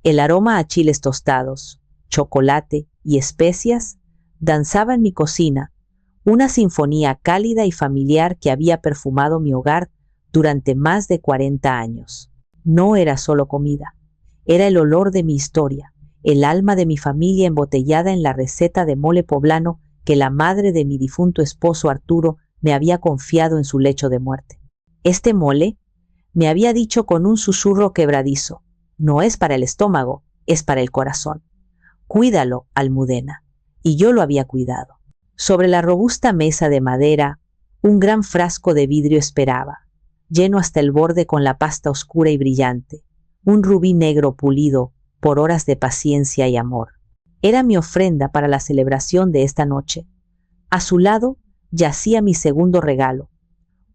El aroma a chiles tostados, chocolate y especias danzaba en mi cocina, una sinfonía cálida y familiar que había perfumado mi hogar durante más de 40 años. No era solo comida, era el olor de mi historia, el alma de mi familia embotellada en la receta de mole poblano que la madre de mi difunto esposo Arturo me había confiado en su lecho de muerte. Este mole, me había dicho con un susurro quebradizo, no es para el estómago, es para el corazón. Cuídalo, Almudena. Y yo lo había cuidado. Sobre la robusta mesa de madera, un gran frasco de vidrio esperaba, lleno hasta el borde con la pasta oscura y brillante, un rubí negro pulido por horas de paciencia y amor. Era mi ofrenda para la celebración de esta noche. A su lado yacía mi segundo regalo,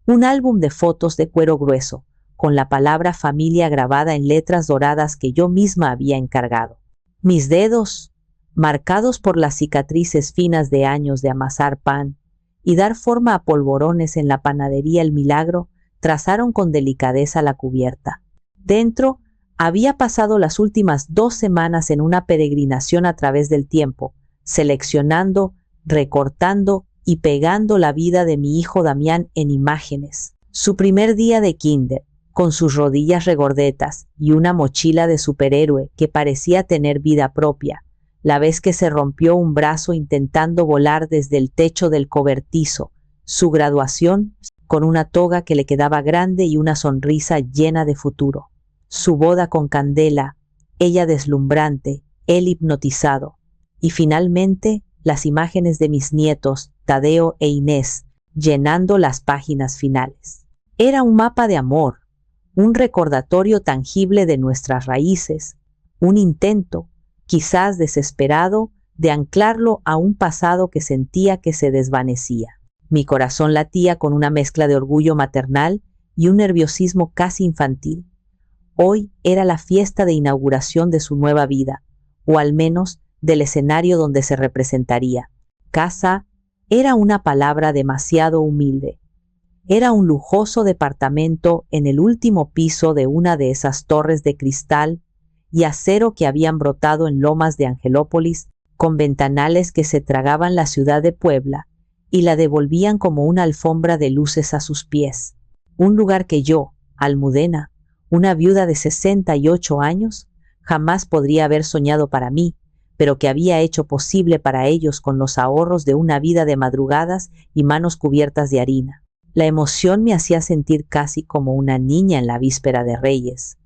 un álbum de fotos de cuero grueso, con la palabra familia grabada en letras doradas que yo misma había encargado. Mis dedos, marcados por las cicatrices finas de años de amasar pan y dar forma a polvorones en la panadería El Milagro, trazaron con delicadeza la cubierta. Dentro, había pasado las últimas 2 semanas en una peregrinación a través del tiempo, seleccionando, recortando y pegando la vida de mi hijo Damián en imágenes. Su primer día de kinder, con sus rodillas regordetas y una mochila de superhéroe que parecía tener vida propia, la vez que se rompió un brazo intentando volar desde el techo del cobertizo, su graduación con una toga que le quedaba grande y una sonrisa llena de futuro, su boda con Candela, ella deslumbrante, él hipnotizado, y finalmente las imágenes de mis nietos, Tadeo e Inés, llenando las páginas finales. Era un mapa de amor, un recordatorio tangible de nuestras raíces, un intento, quizás desesperado, de anclarlo a un pasado que sentía que se desvanecía. Mi corazón latía con una mezcla de orgullo maternal y un nerviosismo casi infantil. Hoy era la fiesta de inauguración de su nueva vida, o al menos del escenario donde se representaría. Casa era una palabra demasiado humilde. Era un lujoso departamento en el último piso de una de esas torres de cristal y acero que habían brotado en lomas de Angelópolis, con ventanales que se tragaban la ciudad de Puebla y la devolvían como una alfombra de luces a sus pies. Un lugar que yo, Almudena, una viuda de 68 años, jamás podría haber soñado para mí, pero que había hecho posible para ellos con los ahorros de una vida de madrugadas y manos cubiertas de harina. La emoción me hacía sentir casi como una niña en la víspera de Reyes.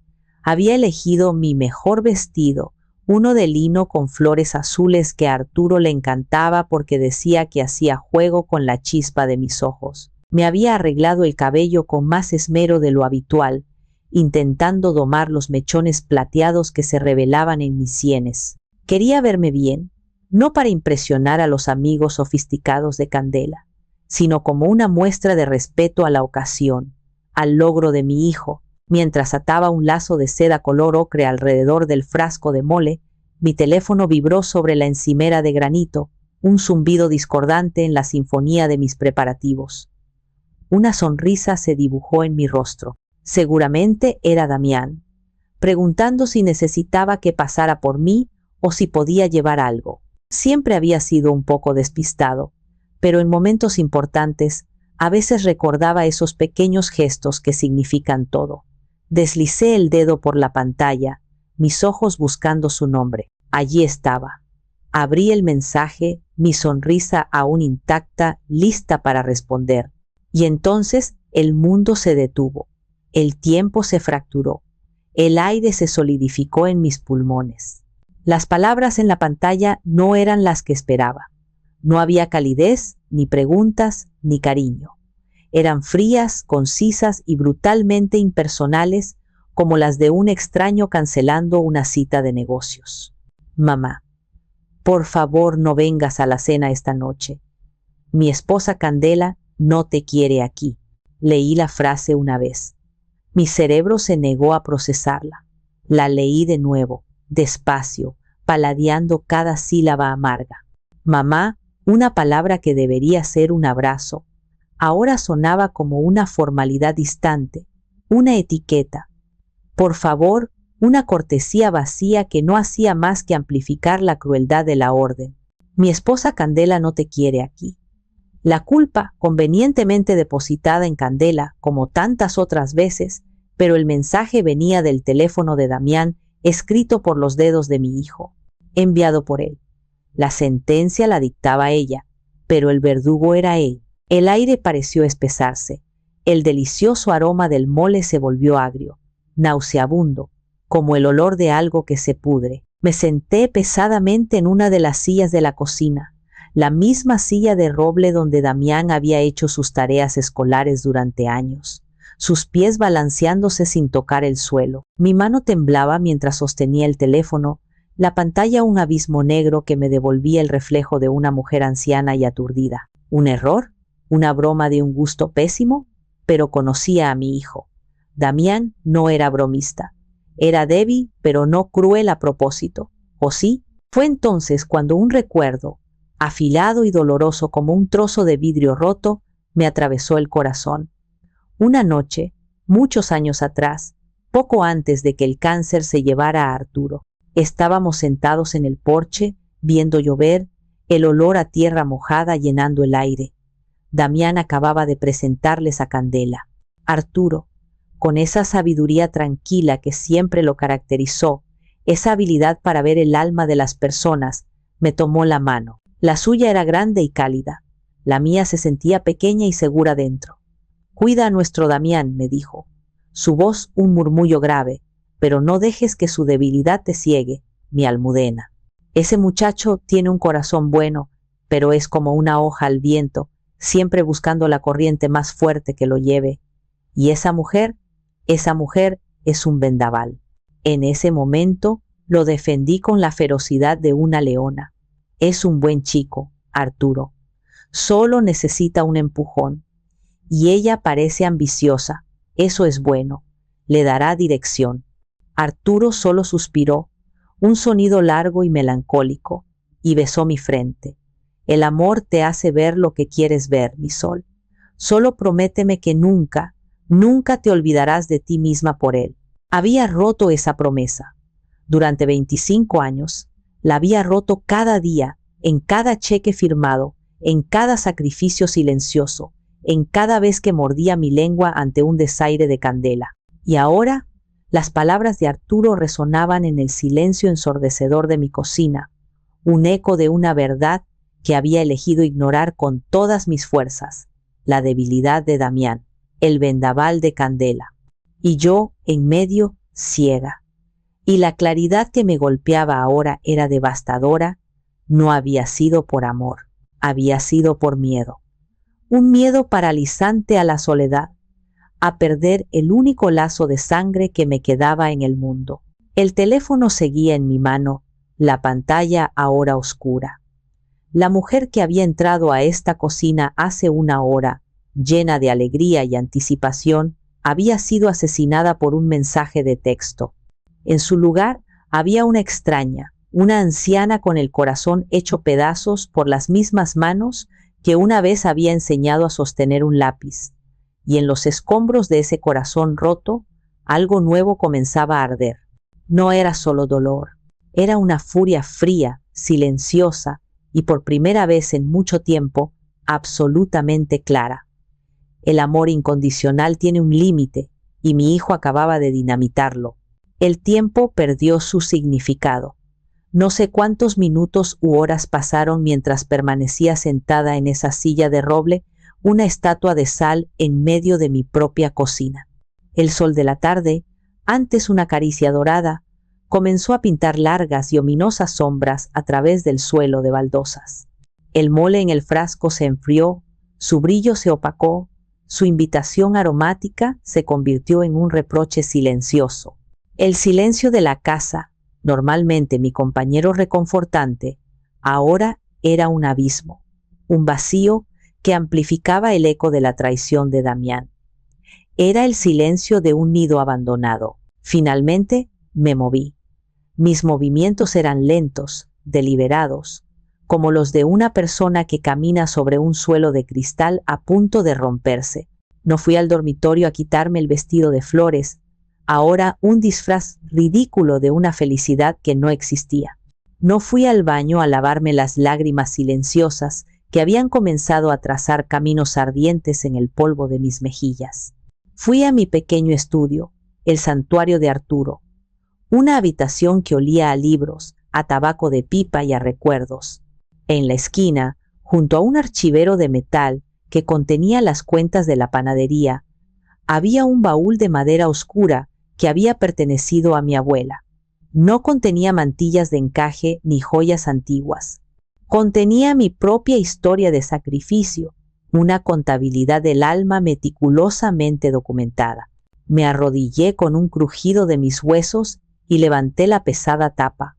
Había elegido mi mejor vestido, uno de lino con flores azules que a Arturo le encantaba porque decía que hacía juego con la chispa de mis ojos. Me había arreglado el cabello con más esmero de lo habitual, intentando domar los mechones plateados que se revelaban en mis sienes. Quería verme bien, no para impresionar a los amigos sofisticados de Candela, sino como una muestra de respeto a la ocasión, al logro de mi hijo. Mientras ataba un lazo de seda color ocre alrededor del frasco de mole, mi teléfono vibró sobre la encimera de granito, un zumbido discordante en la sinfonía de mis preparativos. Una sonrisa se dibujó en mi rostro. Seguramente era Damián, preguntando si necesitaba que pasara por mí o si podía llevar algo. Siempre había sido un poco despistado, pero en momentos importantes a veces recordaba esos pequeños gestos que significan todo. Deslicé el dedo por la pantalla, mis ojos buscando su nombre. Allí estaba. Abrí el mensaje, mi sonrisa aún intacta, lista para responder. Y entonces el mundo se detuvo. El tiempo se fracturó. El aire se solidificó en mis pulmones. Las palabras en la pantalla no eran las que esperaba. No había calidez, ni preguntas, ni cariño. Eran frías, concisas y brutalmente impersonales, como las de un extraño cancelando una cita de negocios. Mamá, por favor no vengas a la cena esta noche. Mi esposa Candela no te quiere aquí. Leí la frase una vez. Mi cerebro se negó a procesarla. La leí de nuevo, despacio, paladeando cada sílaba amarga. Mamá, una palabra que debería ser un abrazo, ahora sonaba como una formalidad distante, una etiqueta. Por favor, una cortesía vacía que no hacía más que amplificar la crueldad de la orden. Mi esposa Candela no te quiere aquí. La culpa, convenientemente depositada en Candela, como tantas otras veces, pero el mensaje venía del teléfono de Damián, escrito por los dedos de mi hijo, enviado por él. La sentencia la dictaba ella, pero el verdugo era él. El aire pareció espesarse. El delicioso aroma del mole se volvió agrio, nauseabundo, como el olor de algo que se pudre. Me senté pesadamente en una de las sillas de la cocina, la misma silla de roble donde Damián había hecho sus tareas escolares durante años, sus pies balanceándose sin tocar el suelo. Mi mano temblaba mientras sostenía el teléfono, la pantalla un abismo negro que me devolvía el reflejo de una mujer anciana y aturdida. ¿Un error? ¿Una broma de un gusto pésimo? Pero conocía a mi hijo. Damián no era bromista. Era débil, pero no cruel a propósito. ¿O sí? Fue entonces cuando un recuerdo, afilado y doloroso como un trozo de vidrio roto, me atravesó el corazón. Una noche, muchos años atrás, poco antes de que el cáncer se llevara a Arturo, estábamos sentados en el porche, viendo llover, el olor a tierra mojada llenando el aire. Damián acababa de presentarles a Candela. Arturo, con esa sabiduría tranquila que siempre lo caracterizó, esa habilidad para ver el alma de las personas, me tomó la mano. La suya era grande y cálida. La mía se sentía pequeña y segura dentro. «Cuida a nuestro Damián», me dijo. Su voz un murmullo grave, «pero no dejes que su debilidad te ciegue, mi Almudena. Ese muchacho tiene un corazón bueno, pero es como una hoja al viento, siempre buscando la corriente más fuerte que lo lleve. Y esa mujer es un vendaval». En ese momento lo defendí con la ferocidad de una leona. Es un buen chico, Arturo. Solo necesita un empujón. Y ella parece ambiciosa. Eso es bueno. Le dará dirección. Arturo solo suspiró, un sonido largo y melancólico, y besó mi frente. El amor te hace ver lo que quieres ver, mi sol. Solo prométeme que nunca, nunca te olvidarás de ti misma por él. Había roto esa promesa. Durante 25 años, la había roto cada día, en cada cheque firmado, en cada sacrificio silencioso, en cada vez que mordía mi lengua ante un desaire de Candela. Y ahora, las palabras de Arturo resonaban en el silencio ensordecedor de mi cocina, un eco de una verdad que había elegido ignorar con todas mis fuerzas, la debilidad de Damián, el vendaval de Candela, y yo en medio, ciega. Y la claridad que me golpeaba ahora era devastadora. No había sido por amor, había sido por miedo. Un miedo paralizante a la soledad, a perder el único lazo de sangre que me quedaba en el mundo. El teléfono seguía en mi mano, la pantalla ahora oscura. La mujer que había entrado a esta cocina hace una hora, llena de alegría y anticipación, había sido asesinada por un mensaje de texto. En su lugar había una extraña, una anciana con el corazón hecho pedazos por las mismas manos que una vez había enseñado a sostener un lápiz. Y en los escombros de ese corazón roto, algo nuevo comenzaba a arder. No era solo dolor, era una furia fría, silenciosa y por primera vez en mucho tiempo, absolutamente clara. El amor incondicional tiene un límite y mi hijo acababa de dinamitarlo. El tiempo perdió su significado. No sé cuántos minutos u horas pasaron mientras permanecía sentada en esa silla de roble, una estatua de sal en medio de mi propia cocina. El sol de la tarde, antes una caricia dorada, comenzó a pintar largas y ominosas sombras a través del suelo de baldosas. El mole en el frasco se enfrió, su brillo se opacó, su invitación aromática se convirtió en un reproche silencioso. El silencio de la casa, normalmente mi compañero reconfortante, ahora era un abismo, un vacío que amplificaba el eco de la traición de Damián. Era el silencio de un nido abandonado. Finalmente me moví. Mis movimientos eran lentos, deliberados, como los de una persona que camina sobre un suelo de cristal a punto de romperse. No fui al dormitorio a quitarme el vestido de flores, ahora un disfraz ridículo de una felicidad que no existía. No fui al baño a lavarme las lágrimas silenciosas que habían comenzado a trazar caminos ardientes en el polvo de mis mejillas. Fui a mi pequeño estudio, el santuario de Arturo, una habitación que olía a libros, a tabaco de pipa y a recuerdos. En la esquina, junto a un archivero de metal que contenía las cuentas de la panadería, había un baúl de madera oscura que había pertenecido a mi abuela. No contenía mantillas de encaje ni joyas antiguas. Contenía mi propia historia de sacrificio, una contabilidad del alma meticulosamente documentada. Me arrodillé con un crujido de mis huesos y levanté la pesada tapa.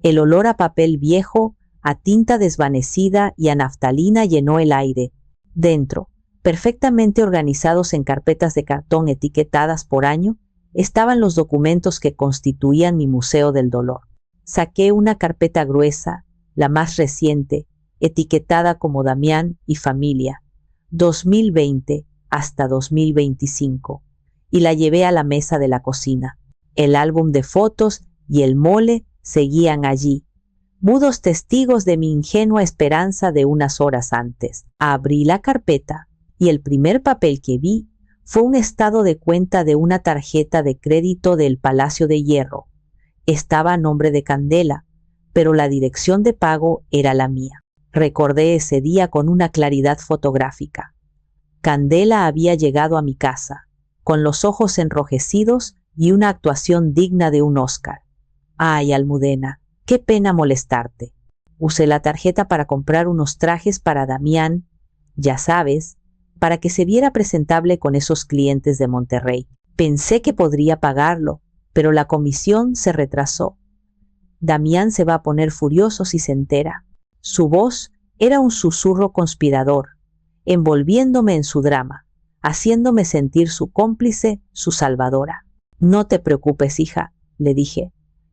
El olor a papel viejo, a tinta desvanecida y a naftalina llenó el aire. Dentro, perfectamente organizados en carpetas de cartón etiquetadas por año, estaban los documentos que constituían mi museo del dolor. Saqué una carpeta gruesa, la más reciente, etiquetada como Damián y familia, 2020 hasta 2025, y la llevé a la mesa de la cocina. El álbum de fotos y el mole seguían allí, mudos testigos de mi ingenua esperanza de unas horas antes. Abrí la carpeta y el primer papel que vi fue un estado de cuenta de una tarjeta de crédito del Palacio de Hierro. Estaba a nombre de Candela, pero la dirección de pago era la mía. Recordé ese día con una claridad fotográfica. Candela había llegado a mi casa, con los ojos enrojecidos y una actuación digna de un Oscar. Ay, Almudena, qué pena molestarte. Usé la tarjeta para comprar unos trajes para Damián, ya sabes, para que se viera presentable con esos clientes de Monterrey. Pensé que podría pagarlo, pero la comisión se retrasó. Damián se va a poner furioso si se entera. Su voz era un susurro conspirador, envolviéndome en su drama, haciéndome sentir su cómplice, su salvadora. No te preocupes, hija, le dije,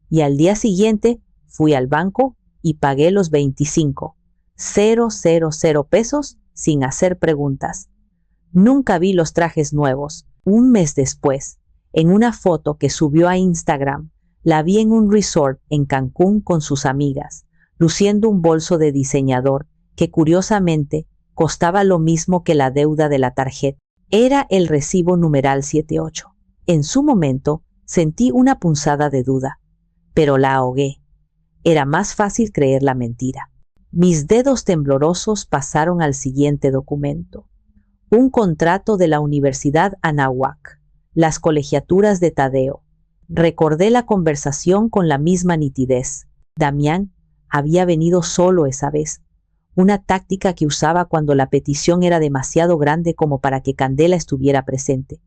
y al día siguiente fui al banco y pagué los 25,000 pesos sin hacer preguntas. Nunca vi los trajes nuevos. Un mes después, en una foto que subió a Instagram, la vi en un resort en Cancún con sus amigas, luciendo un bolso de diseñador que curiosamente costaba lo mismo que la deuda de la tarjeta. Era el recibo numeral 78. En su momento sentí una punzada de duda, pero la ahogué. Era más fácil creer la mentira. Mis dedos temblorosos pasaron al siguiente documento. Un contrato de la Universidad Anáhuac, las colegiaturas de Tadeo. Recordé la conversación con la misma nitidez. Damián había venido solo esa vez, una táctica que usaba cuando la petición era demasiado grande como para que Candela estuviera presente.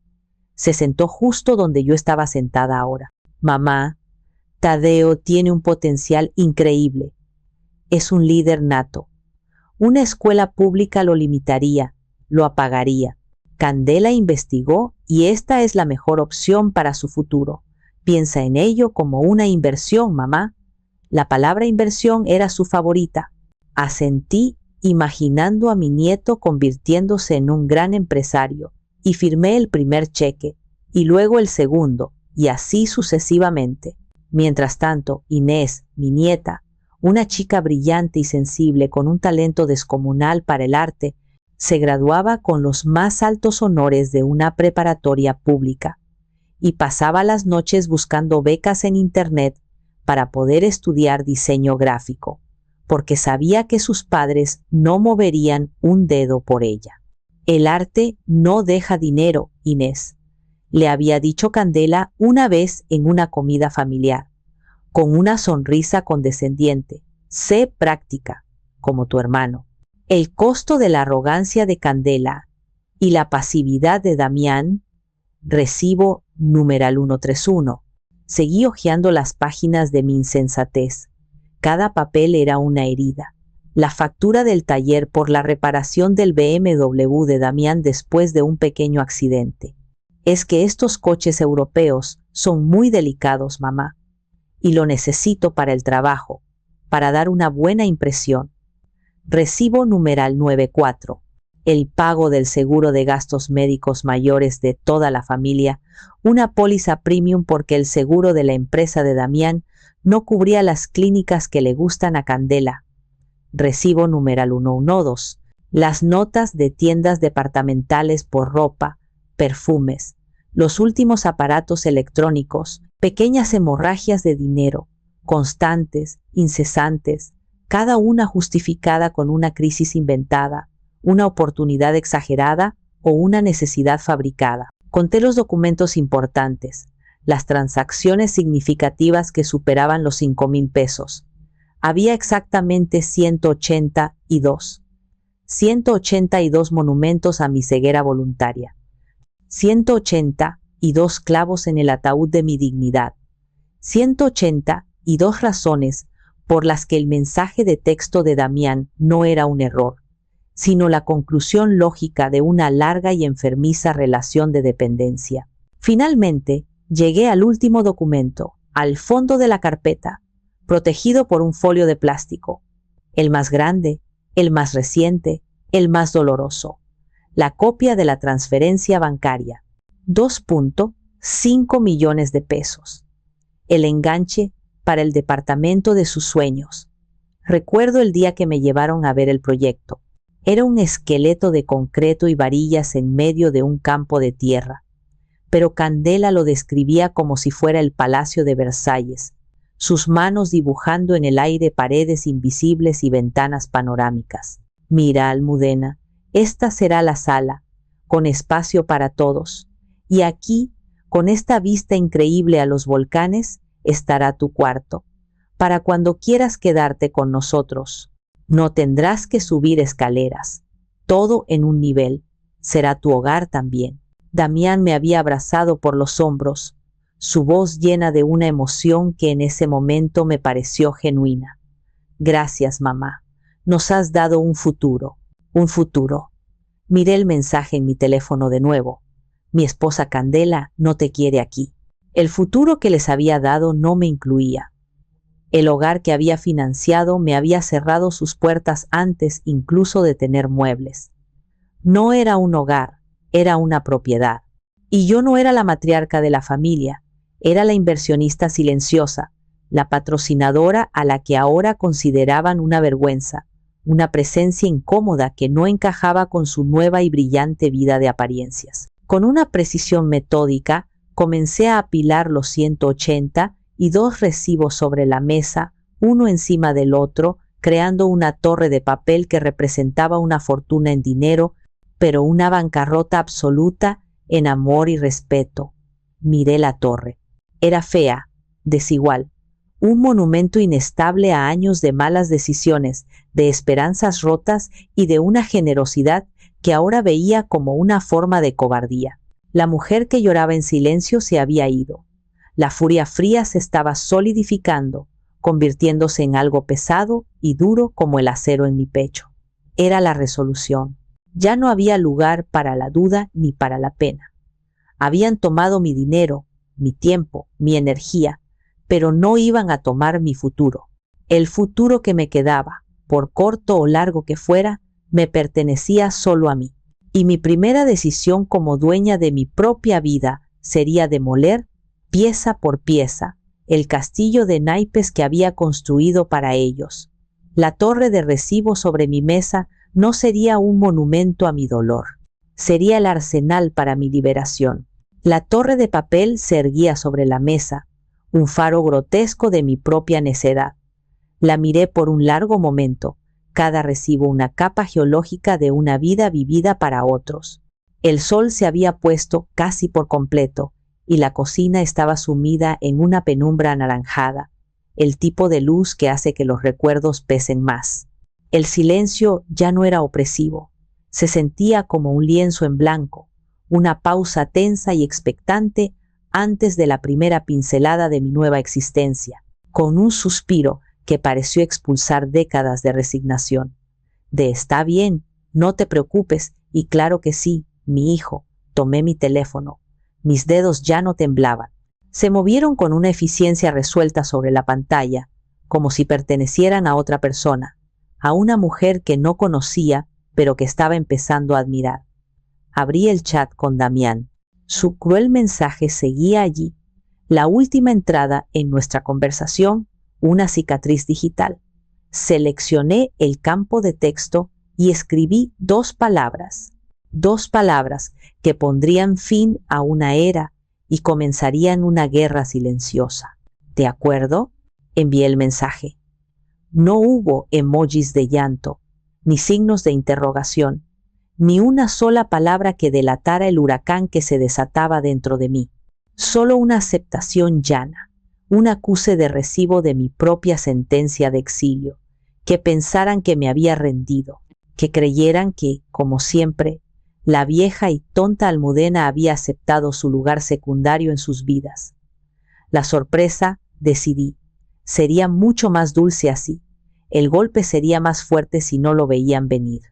Se sentó justo donde yo estaba sentada ahora. Mamá, Tadeo tiene un potencial increíble. Es un líder nato. Una escuela pública lo limitaría, lo apagaría. Candela investigó y esta es la mejor opción para su futuro. Piensa en ello como una inversión, mamá. La palabra inversión era su favorita. Asentí, imaginando a mi nieto convirtiéndose en un gran empresario, y firmé el primer cheque, y luego el segundo, y así sucesivamente. Mientras tanto, Inés, mi nieta, una chica brillante y sensible con un talento descomunal para el arte, se graduaba con los más altos honores de una preparatoria pública, y pasaba las noches buscando becas en Internet para poder estudiar diseño gráfico, porque sabía que sus padres no moverían un dedo por ella. El arte no deja dinero, Inés, le había dicho Candela una vez en una comida familiar, con una sonrisa condescendiente. Sé práctica, como tu hermano. El costo de la arrogancia de Candela y la pasividad de Damián, recibo numeral 131. Seguí hojeando las páginas de mi insensatez. Cada papel era una herida. La factura del taller por la reparación del BMW de Damián después de un pequeño accidente. Es que estos coches europeos son muy delicados, mamá, y lo necesito para el trabajo, para dar una buena impresión. Recibo numeral 94. el pago del seguro de gastos médicos mayores de toda la familia, una póliza premium porque el seguro de la empresa de Damián no cubría las clínicas que le gustan a Candela. Recibo numeral 112, las notas de tiendas departamentales por ropa, perfumes, los últimos aparatos electrónicos, pequeñas hemorragias de dinero, constantes, incesantes, cada una justificada con una crisis inventada, una oportunidad exagerada o una necesidad fabricada. Conté los documentos importantes, las transacciones significativas que superaban los 5,000 pesos. Había exactamente 182 monumentos a mi ceguera voluntaria. 182 clavos en el ataúd de mi dignidad. 182 razones por las que el mensaje de texto de Damián no era un error, sino la conclusión lógica de una larga y enfermiza relación de dependencia. Finalmente, llegué al último documento, al fondo de la carpeta, protegido por un folio de plástico. El más grande, el más reciente, el más doloroso. La copia de la transferencia bancaria. 2.5 millones de pesos. El enganche para el departamento de sus sueños. Recuerdo el día que me llevaron a ver el proyecto. Era un esqueleto de concreto y varillas en medio de un campo de tierra. Pero Candela lo describía como si fuera el Palacio de Versalles, sus manos dibujando en el aire paredes invisibles y ventanas panorámicas. Mira, Almudena, esta será la sala, con espacio para todos, y aquí, con esta vista increíble a los volcanes, estará tu cuarto, para cuando quieras quedarte con nosotros. No tendrás que subir escaleras, todo en un nivel, será tu hogar también. Damián me había abrazado por los hombros, su voz llena de una emoción que en ese momento me pareció genuina. Gracias, mamá, nos has dado un futuro, un futuro. Miré el mensaje en mi teléfono de nuevo. Mi esposa Candela no te quiere aquí. El futuro que les había dado no me incluía. El hogar que había financiado me había cerrado sus puertas antes incluso de tener muebles. No era un hogar, era una propiedad. Y yo no era la matriarca de la familia, era la inversionista silenciosa, la patrocinadora a la que ahora consideraban una vergüenza, una presencia incómoda que no encajaba con su nueva y brillante vida de apariencias. Con una precisión metódica, comencé a apilar los 182 recibos sobre la mesa, uno encima del otro, creando una torre de papel que representaba una fortuna en dinero, pero una bancarrota absoluta en amor y respeto. Miré la torre. Era fea, desigual, un monumento inestable a años de malas decisiones, de esperanzas rotas y de una generosidad que ahora veía como una forma de cobardía. La mujer que lloraba en silencio se había ido. La furia fría se estaba solidificando, convirtiéndose en algo pesado y duro como el acero en mi pecho. Era la resolución. Ya no había lugar para la duda ni para la pena. Habían tomado mi dinero, mi tiempo, mi energía, pero no iban a tomar mi futuro. El futuro que me quedaba, por corto o largo que fuera, me pertenecía solo a mí. Y mi primera decisión como dueña de mi propia vida sería demoler, pieza por pieza, el castillo de naipes que había construido para ellos. La torre de recibo sobre mi mesa no sería un monumento a mi dolor, sería el arsenal para mi liberación. La torre de papel se erguía sobre la mesa, un faro grotesco de mi propia necedad. La miré por un largo momento, cada recibo una capa geológica de una vida vivida para otros. El sol se había puesto casi por completo, y la cocina estaba sumida en una penumbra anaranjada, el tipo de luz que hace que los recuerdos pesen más. El silencio ya no era opresivo, se sentía como un lienzo en blanco, una pausa tensa y expectante antes de la primera pincelada de mi nueva existencia, con un suspiro que pareció expulsar décadas de resignación. De está bien, no te preocupes, y claro que sí, mi hijo. Tomé mi teléfono. Mis dedos ya no temblaban. Se movieron con una eficiencia resuelta sobre la pantalla, como si pertenecieran a otra persona, a una mujer que no conocía, pero que estaba empezando a admirar. Abrí el chat con Damián. Su cruel mensaje seguía allí, la última entrada en nuestra conversación, una cicatriz digital. Seleccioné el campo de texto y escribí dos palabras que pondrían fin a una era y comenzarían una guerra silenciosa. ¿De acuerdo? Envié el mensaje. No hubo emojis de llanto, ni signos de interrogación, ni una sola palabra que delatara el huracán que se desataba dentro de mí. Solo una aceptación llana, un acuse de recibo de mi propia sentencia de exilio, que pensaran que me había rendido, que creyeran que, como siempre, la vieja y tonta Almudena había aceptado su lugar secundario en sus vidas. La sorpresa, decidí, sería mucho más dulce así. El golpe sería más fuerte si no lo veían venir.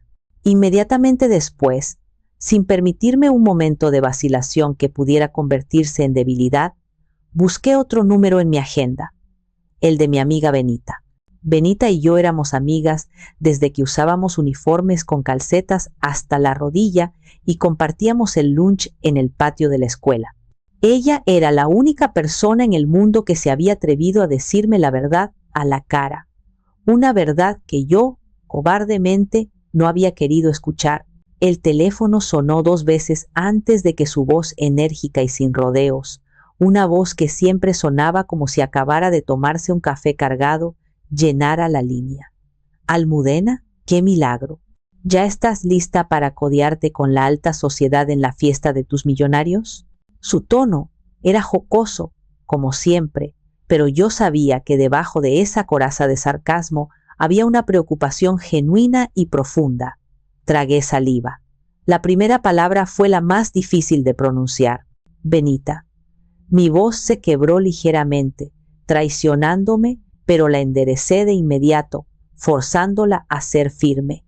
Inmediatamente después, sin permitirme un momento de vacilación que pudiera convertirse en debilidad, busqué otro número en mi agenda, el de mi amiga Benita. Benita y yo éramos amigas desde que usábamos uniformes con calcetas hasta la rodilla y compartíamos el lunch en el patio de la escuela. Ella era la única persona en el mundo que se había atrevido a decirme la verdad a la cara, una verdad que yo, cobardemente, no había querido escuchar. El teléfono sonó 2 veces antes de que su voz enérgica y sin rodeos, una voz que siempre sonaba como si acabara de tomarse un café cargado, llenara la línea. Almudena, qué milagro. ¿Ya estás lista para codearte con la alta sociedad en la fiesta de tus millonarios? Su tono era jocoso, como siempre, pero yo sabía que debajo de esa coraza de sarcasmo había una preocupación genuina y profunda. Tragué saliva. La primera palabra fue la más difícil de pronunciar. Benita. Mi voz se quebró ligeramente, traicionándome, pero la enderecé de inmediato, forzándola a ser firme.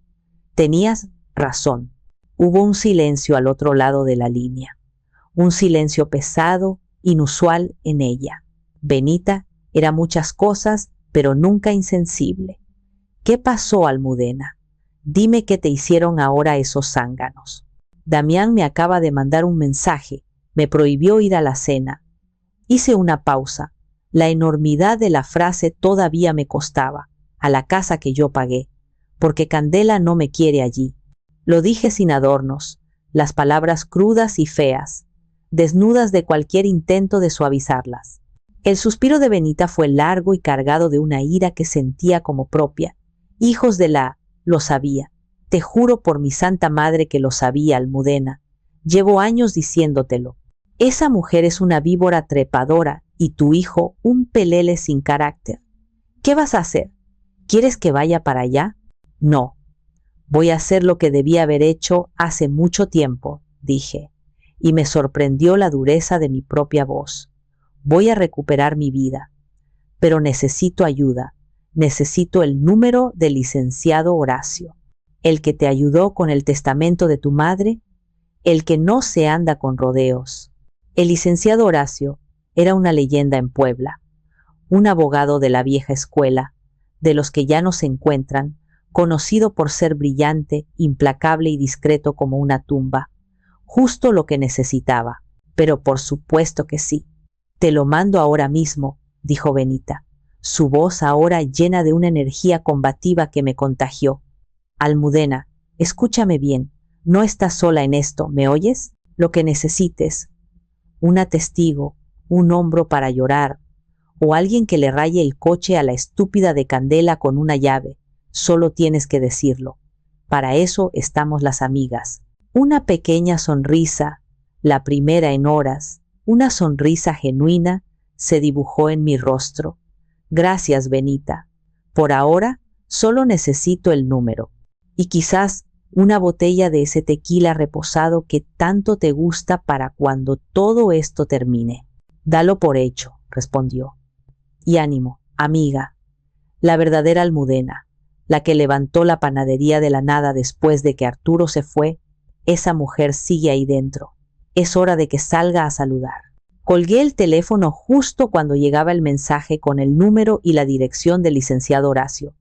Tenías razón. Hubo un silencio al otro lado de la línea. Un silencio pesado, inusual en ella. Benita era muchas cosas, pero nunca insensible. ¿Qué pasó, Almudena? Dime qué te hicieron ahora esos zánganos. Damián me acaba de mandar un mensaje. Me prohibió ir a la cena. Hice una pausa. La enormidad de la frase todavía me costaba. A la casa que yo pagué. Porque Candela no me quiere allí. Lo dije sin adornos. Las palabras crudas y feas, desnudas de cualquier intento de suavizarlas. El suspiro de Benita fue largo y cargado de una ira que sentía como propia. Hijos de la... Lo sabía. Te juro por mi santa madre que lo sabía, Almudena. Llevo años diciéndotelo. Esa mujer es una víbora trepadora y tu hijo un pelele sin carácter. ¿Qué vas a hacer? ¿Quieres que vaya para allá? No. Voy a hacer lo que debía haber hecho hace mucho tiempo, dije, y me sorprendió la dureza de mi propia voz. Voy a recuperar mi vida, pero necesito ayuda. Necesito el número del licenciado Horacio, el que te ayudó con el testamento de tu madre, el que no se anda con rodeos. El licenciado Horacio era una leyenda en Puebla, un abogado de la vieja escuela, de los que ya no se encuentran, conocido por ser brillante, implacable y discreto como una tumba. Justo lo que necesitaba, pero por supuesto que sí. Te lo mando ahora mismo, dijo Benita, su voz ahora llena de una energía combativa que me contagió. Almudena, escúchame bien, no estás sola en esto, ¿me oyes? Lo que necesites, una testigo, un hombro para llorar, o alguien que le raye el coche a la estúpida de Candela con una llave, solo tienes que decirlo. Para eso estamos las amigas. Una pequeña sonrisa, la primera en horas, una sonrisa genuina, se dibujó en mi rostro. Gracias, Benita. Por ahora, solo necesito el número. Y quizás una botella de ese tequila reposado que tanto te gusta para cuando todo esto termine. Dalo por hecho, respondió. Y ánimo, amiga. La verdadera Almudena, la que levantó la panadería de la nada después de que Arturo se fue, esa mujer sigue ahí dentro. Es hora de que salga a saludar. Colgué el teléfono justo cuando llegaba el mensaje con el número y la dirección del licenciado Horacio.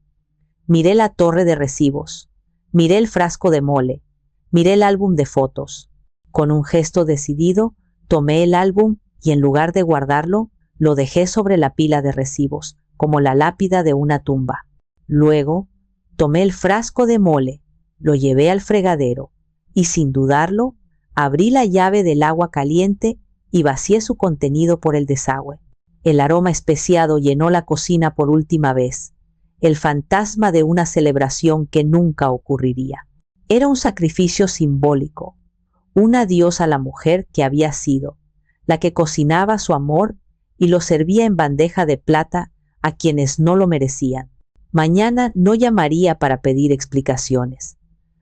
Miré la torre de recibos. Miré el frasco de mole, miré el álbum de fotos. Con un gesto decidido, tomé el álbum y en lugar de guardarlo, lo dejé sobre la pila de recibos, como la lápida de una tumba. Luego, tomé el frasco de mole, lo llevé al fregadero y sin dudarlo, abrí la llave del agua caliente y vacié su contenido por el desagüe. El aroma especiado llenó la cocina por última vez, el fantasma de una celebración que nunca ocurriría. Era un sacrificio simbólico, un adiós a la mujer que había sido, la que cocinaba su amor y lo servía en bandeja de plata a quienes no lo merecían. Mañana no llamaría para pedir explicaciones,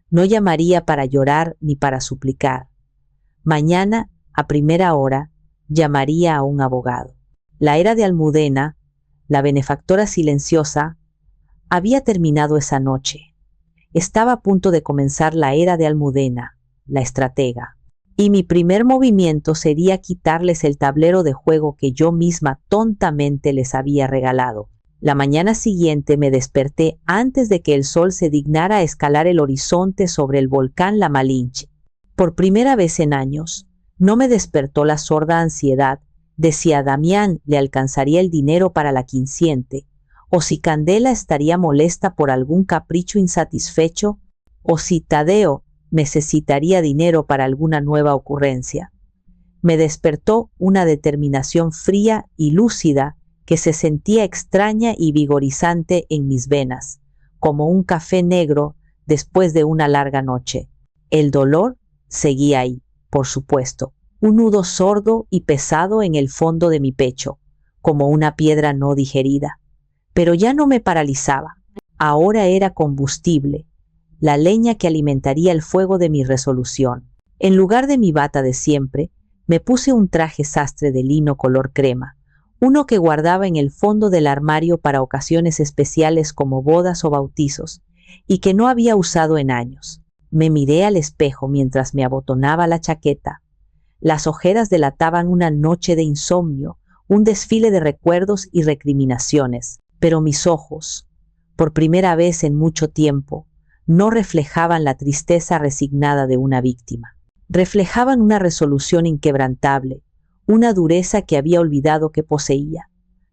no llamaría para llorar ni para suplicar. Mañana, a primera hora, llamaría a un abogado. La era de Almudena, la benefactora silenciosa, había terminado esa noche. Estaba a punto de comenzar la era de Almudena, la estratega. Y mi primer movimiento sería quitarles el tablero de juego que yo misma tontamente les había regalado. La mañana siguiente me desperté antes de que el sol se dignara a escalar el horizonte sobre el volcán La Malinche. Por primera vez en años, no me despertó la sorda ansiedad de si a Damián le alcanzaría el dinero para la quinciente, o si Candela estaría molesta por algún capricho insatisfecho, o si Tadeo necesitaría dinero para alguna nueva ocurrencia. Me despertó una determinación fría y lúcida que se sentía extraña y vigorizante en mis venas, como un café negro después de una larga noche. El dolor seguía ahí, por supuesto, un nudo sordo y pesado en el fondo de mi pecho, como una piedra no digerida. Pero ya no me paralizaba. Ahora era combustible, la leña que alimentaría el fuego de mi resolución. En lugar de mi bata de siempre, me puse un traje sastre de lino color crema, uno que guardaba en el fondo del armario para ocasiones especiales como bodas o bautizos, y que no había usado en años. Me miré al espejo mientras me abotonaba la chaqueta. Las ojeras delataban una noche de insomnio, un desfile de recuerdos y recriminaciones, pero mis ojos, por primera vez en mucho tiempo, no reflejaban la tristeza resignada de una víctima. Reflejaban una resolución inquebrantable, una dureza que había olvidado que poseía.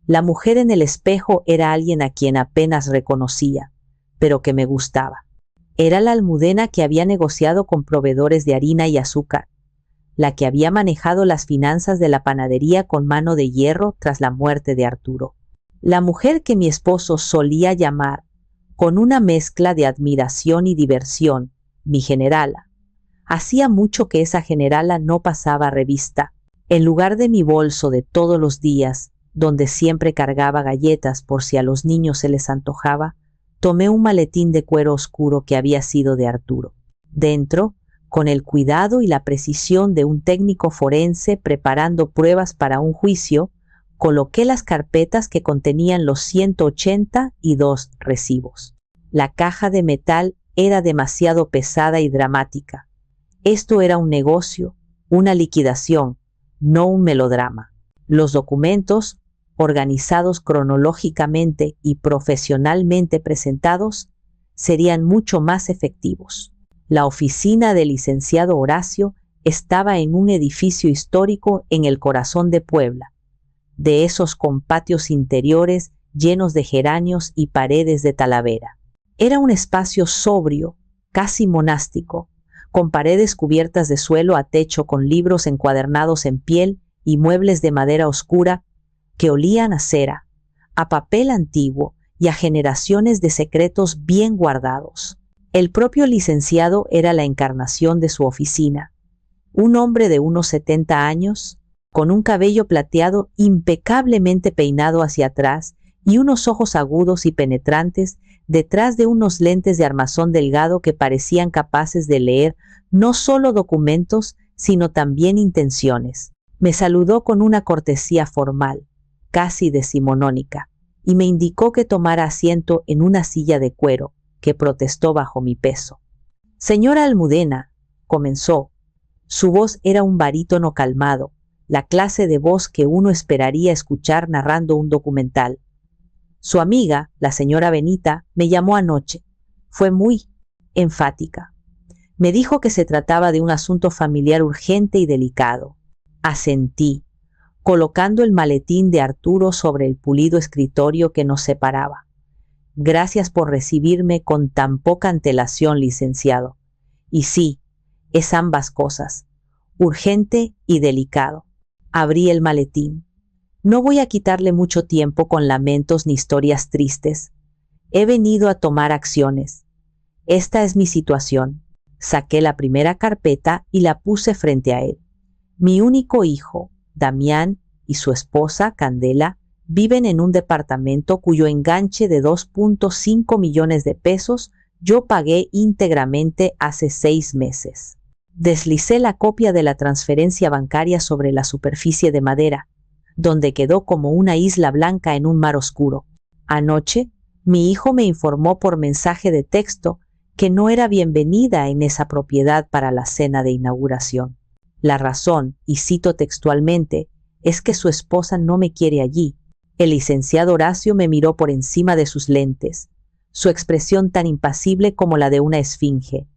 La mujer en el espejo era alguien a quien apenas reconocía, pero que me gustaba. Era la Almudena que había negociado con proveedores de harina y azúcar, la que había manejado las finanzas de la panadería con mano de hierro tras la muerte de Arturo. La mujer que mi esposo solía llamar, con una mezcla de admiración y diversión, mi generala. Hacía mucho que esa generala no pasaba revista. En lugar de mi bolso de todos los días, donde siempre cargaba galletas por si a los niños se les antojaba, tomé un maletín de cuero oscuro que había sido de Arturo. Dentro, con el cuidado y la precisión de un técnico forense preparando pruebas para un juicio, coloqué las carpetas que contenían los 182 recibos. La caja de metal era demasiado pesada y dramática. Esto era un negocio, una liquidación, no un melodrama. Los documentos, organizados cronológicamente y profesionalmente presentados, serían mucho más efectivos. La oficina del licenciado Horacio estaba en un edificio histórico en el corazón de Puebla, de esos con patios interiores llenos de geranios y paredes de talavera. Era un espacio sobrio, casi monástico, con paredes cubiertas de suelo a techo con libros encuadernados en piel y muebles de madera oscura que olían a cera, a papel antiguo y a generaciones de secretos bien guardados. El propio licenciado era la encarnación de su oficina, un hombre de unos 70 años, con un cabello plateado impecablemente peinado hacia atrás y unos ojos agudos y penetrantes detrás de unos lentes de armazón delgado que parecían capaces de leer no solo documentos, sino también intenciones. Me saludó con una cortesía formal, casi decimonónica, y me indicó que tomara asiento en una silla de cuero, que protestó bajo mi peso. «Señora Almudena», comenzó. Su voz era un barítono calmado, la clase de voz que uno esperaría escuchar narrando un documental. «Su amiga, la señora Benita, me llamó anoche. Fue muy enfática. Me dijo que se trataba de un asunto familiar urgente y delicado. Asentí, colocando el maletín de Arturo sobre el pulido escritorio que nos separaba. Gracias por recibirme con tan poca antelación, licenciado. Y sí, es ambas cosas, urgente y delicado. Abrí el maletín. No voy a quitarle mucho tiempo con lamentos ni historias tristes. He venido a tomar acciones. Esta es mi situación. Saqué la primera carpeta y la puse frente a él. Mi único hijo, Damián, y su esposa, Candela, viven en un departamento cuyo enganche de 2.5 millones de pesos yo pagué íntegramente hace 6 meses. Deslicé la copia de la transferencia bancaria sobre la superficie de madera, donde quedó como una isla blanca en un mar oscuro. Anoche, mi hijo me informó por mensaje de texto que no era bienvenida en esa propiedad para la cena de inauguración. La razón, y cito textualmente, es que su esposa no me quiere allí. El licenciado Horacio me miró por encima de sus lentes, su expresión tan impasible como la de una esfinge.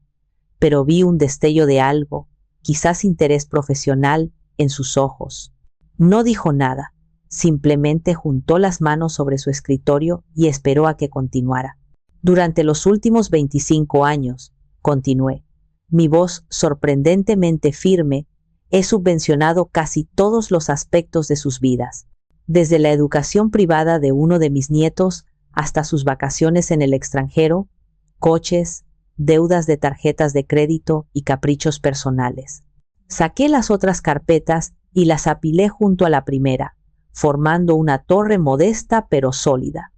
Pero vi un destello de algo, quizás interés profesional, en sus ojos. No dijo nada, simplemente juntó las manos sobre su escritorio y esperó a que continuara. Durante los últimos 25 años, continué, mi voz sorprendentemente firme, he subvencionado casi todos los aspectos de sus vidas, desde la educación privada de uno de mis nietos hasta sus vacaciones en el extranjero, coches, deudas de tarjetas de crédito y caprichos personales. Saqué las otras carpetas y las apilé junto a la primera, formando una torre modesta pero sólida.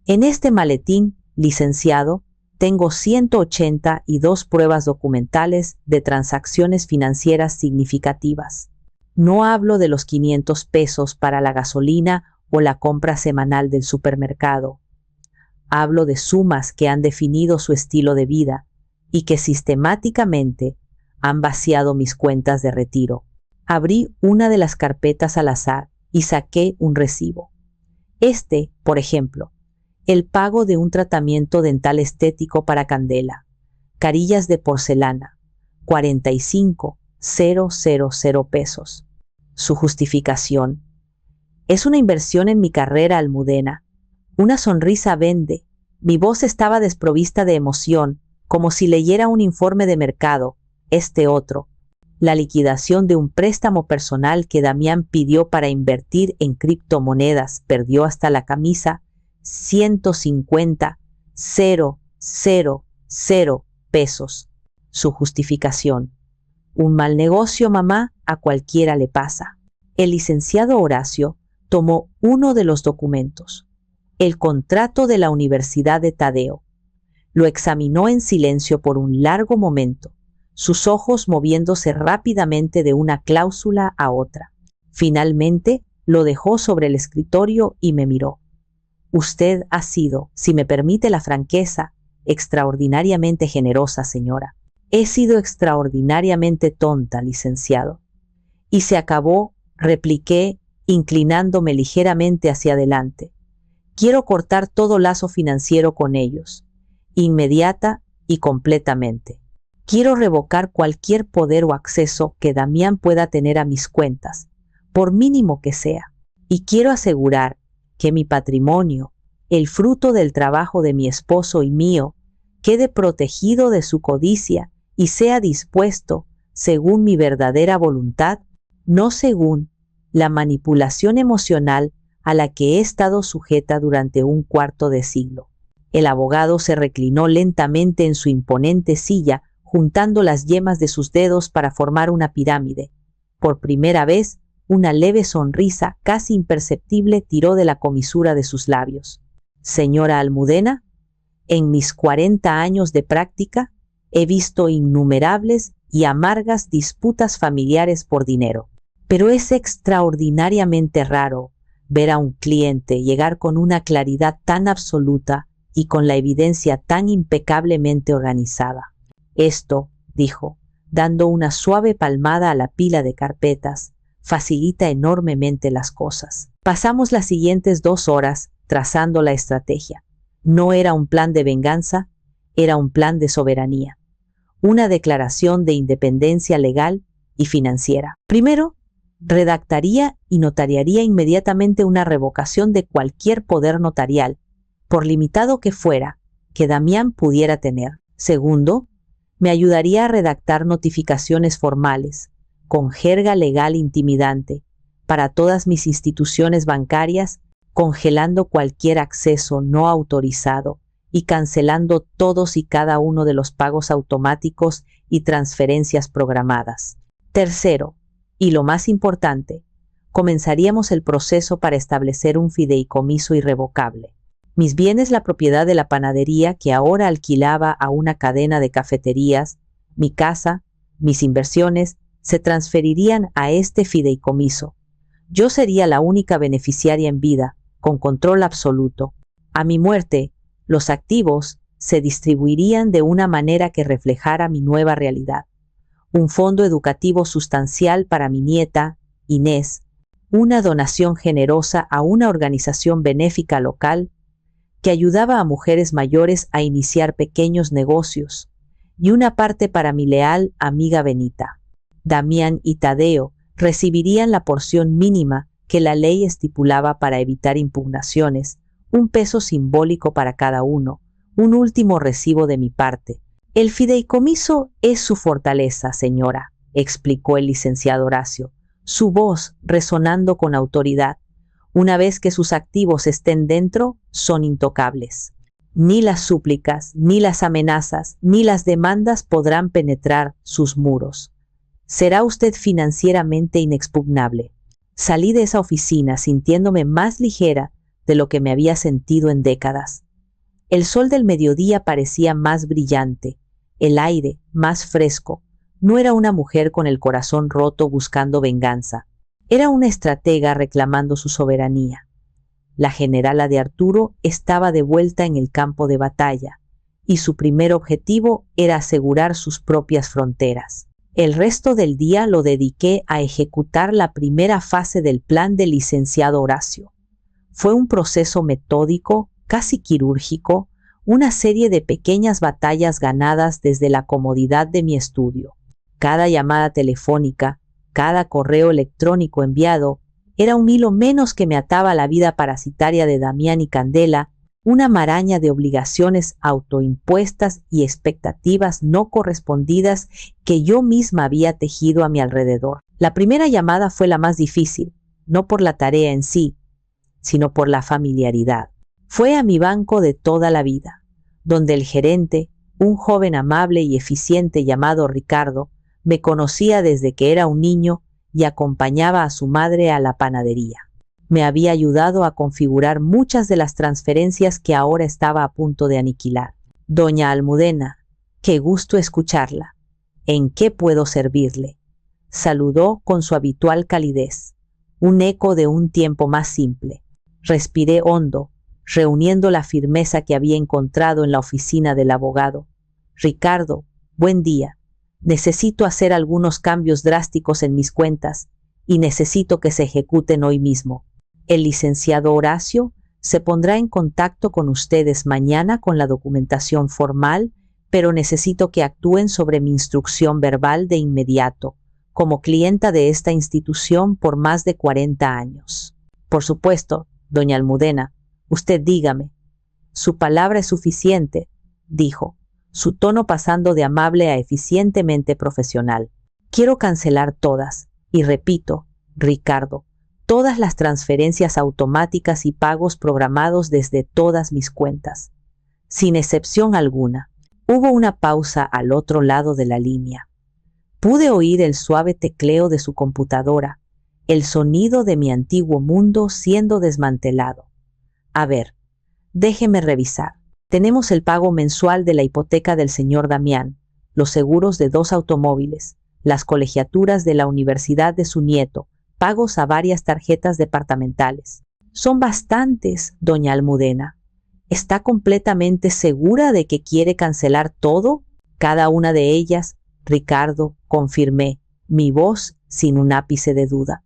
En este maletín, licenciado, tengo 182 pruebas documentales de transacciones financieras significativas. No hablo de los 500 pesos para la gasolina o la compra semanal del supermercado. Hablo de sumas que han definido su estilo de vida y que sistemáticamente han vaciado mis cuentas de retiro. Abrí una de las carpetas al azar y saqué un recibo. Por ejemplo, el pago de un tratamiento dental estético para Candela, carillas de porcelana, 45,000 pesos. Su justificación: es una inversión en mi carrera, Almudena. Una sonrisa vende. Mi voz estaba desprovista de emoción, como si leyera un informe de mercado. Otro: la liquidación de un préstamo personal que Damián pidió para invertir en criptomonedas, perdió hasta la camisa, 150,000 pesos. Su justificación: un mal negocio, mamá, a cualquiera le pasa. El licenciado Horacio tomó uno de los documentos, el contrato de la Universidad de Tadeo. Lo examinó en silencio por un largo momento, sus ojos moviéndose rápidamente de una cláusula a otra. Finalmente, lo dejó sobre el escritorio y me miró. Usted ha sido, si me permite la franqueza, extraordinariamente generosa, señora. He sido extraordinariamente tonta, licenciado. Y se acabó, repliqué, inclinándome ligeramente hacia adelante. Quiero cortar todo lazo financiero con ellos, inmediata y completamente. Quiero revocar cualquier poder o acceso que Damián pueda tener a mis cuentas, por mínimo que sea. Y quiero asegurar que mi patrimonio, el fruto del trabajo de mi esposo y mío, quede protegido de su codicia y sea dispuesto, según mi verdadera voluntad, no según la manipulación emocional a la que he estado sujeta durante un cuarto de siglo. El abogado se reclinó lentamente en su imponente silla, juntando las yemas de sus dedos para formar una pirámide. Por primera vez, una leve sonrisa casi imperceptible tiró de la comisura de sus labios. Señora Almudena, en mis 40 años de práctica, he visto innumerables y amargas disputas familiares por dinero. Pero es extraordinariamente raro ver a un cliente llegar con una claridad tan absoluta y con la evidencia tan impecablemente organizada. Dijo, dando una suave palmada a la pila de carpetas, facilita enormemente las cosas. Pasamos las siguientes 2 horas trazando la estrategia. No era un plan de venganza, era un plan de soberanía, una declaración de independencia legal y financiera. Primero, redactaría y notariaría inmediatamente una revocación de cualquier poder notarial, por limitado que fuera, que Damián pudiera tener. Segundo, me ayudaría a redactar notificaciones formales, con jerga legal intimidante, para todas mis instituciones bancarias, congelando cualquier acceso no autorizado y cancelando todos y cada uno de los pagos automáticos y transferencias programadas. Tercero, y lo más importante, comenzaríamos el proceso para establecer un fideicomiso irrevocable. Mis bienes, la propiedad de la panadería que ahora alquilaba a una cadena de cafeterías, mi casa, mis inversiones, se transferirían a este fideicomiso. Yo sería la única beneficiaria en vida, con control absoluto. A mi muerte, los activos se distribuirían de una manera que reflejara mi nueva realidad. Un fondo educativo sustancial para mi nieta, Inés, una donación generosa a una organización benéfica local que ayudaba a mujeres mayores a iniciar pequeños negocios, y una parte para mi leal amiga Benita. Damián y Tadeo recibirían la porción mínima que la ley estipulaba para evitar impugnaciones, un peso simbólico para cada uno, un último recibo de mi parte. El fideicomiso es su fortaleza, señora, explicó el licenciado Horacio, su voz resonando con autoridad. Una vez que sus activos estén dentro, son intocables. Ni las súplicas, ni las amenazas, ni las demandas podrán penetrar sus muros. Será usted financieramente inexpugnable. Salí de esa oficina sintiéndome más ligera de lo que me había sentido en décadas. El sol del mediodía parecía más brillante, el aire más fresco. No era una mujer con el corazón roto buscando venganza. Era una estratega reclamando su soberanía. La generala de Arturo estaba de vuelta en el campo de batalla, y su primer objetivo era asegurar sus propias fronteras. El resto del día lo dediqué a ejecutar la primera fase del plan del licenciado Horacio. Fue un proceso metódico, casi quirúrgico, una serie de pequeñas batallas ganadas desde la comodidad de mi estudio. Cada llamada telefónica, cada correo electrónico enviado, era un hilo menos que me ataba a la vida parasitaria de Damián y Candela, una maraña de obligaciones autoimpuestas y expectativas no correspondidas que yo misma había tejido a mi alrededor. La primera llamada fue la más difícil, no por la tarea en sí, sino por la familiaridad. Fue a mi banco de toda la vida, donde el gerente, un joven amable y eficiente llamado Ricardo, me conocía desde que era un niño y acompañaba a su madre a la panadería. Me había ayudado a configurar muchas de las transferencias que ahora estaba a punto de aniquilar. Doña Almudena, qué gusto escucharla. ¿En qué puedo servirle? Saludó con su habitual calidez, un eco de un tiempo más simple. Respiré hondo, reuniendo la firmeza que había encontrado en la oficina del abogado. Ricardo, buen día. Necesito hacer algunos cambios drásticos en mis cuentas y necesito que se ejecuten hoy mismo. El licenciado Horacio se pondrá en contacto con ustedes mañana con la documentación formal, pero necesito que actúen sobre mi instrucción verbal de inmediato, como clienta de esta institución por más de 40 años. Por supuesto, doña Almudena, usted dígame. Su palabra es suficiente, dijo, su tono pasando de amable a eficientemente profesional. Quiero cancelar todas, y repito, Ricardo, todas las transferencias automáticas y pagos programados desde todas mis cuentas, sin excepción alguna. Hubo una pausa al otro lado de la línea. Pude oír el suave tecleo de su computadora, el sonido de mi antiguo mundo siendo desmantelado. A ver, déjeme revisar. Tenemos el pago mensual de la hipoteca del señor Damián, los seguros de 2 automóviles, las colegiaturas de la universidad de su nieto, pagos a varias tarjetas departamentales. Son bastantes, doña Almudena. ¿Está completamente segura de que quiere cancelar todo? Cada una de ellas, Ricardo, confirmé, mi voz sin un ápice de duda.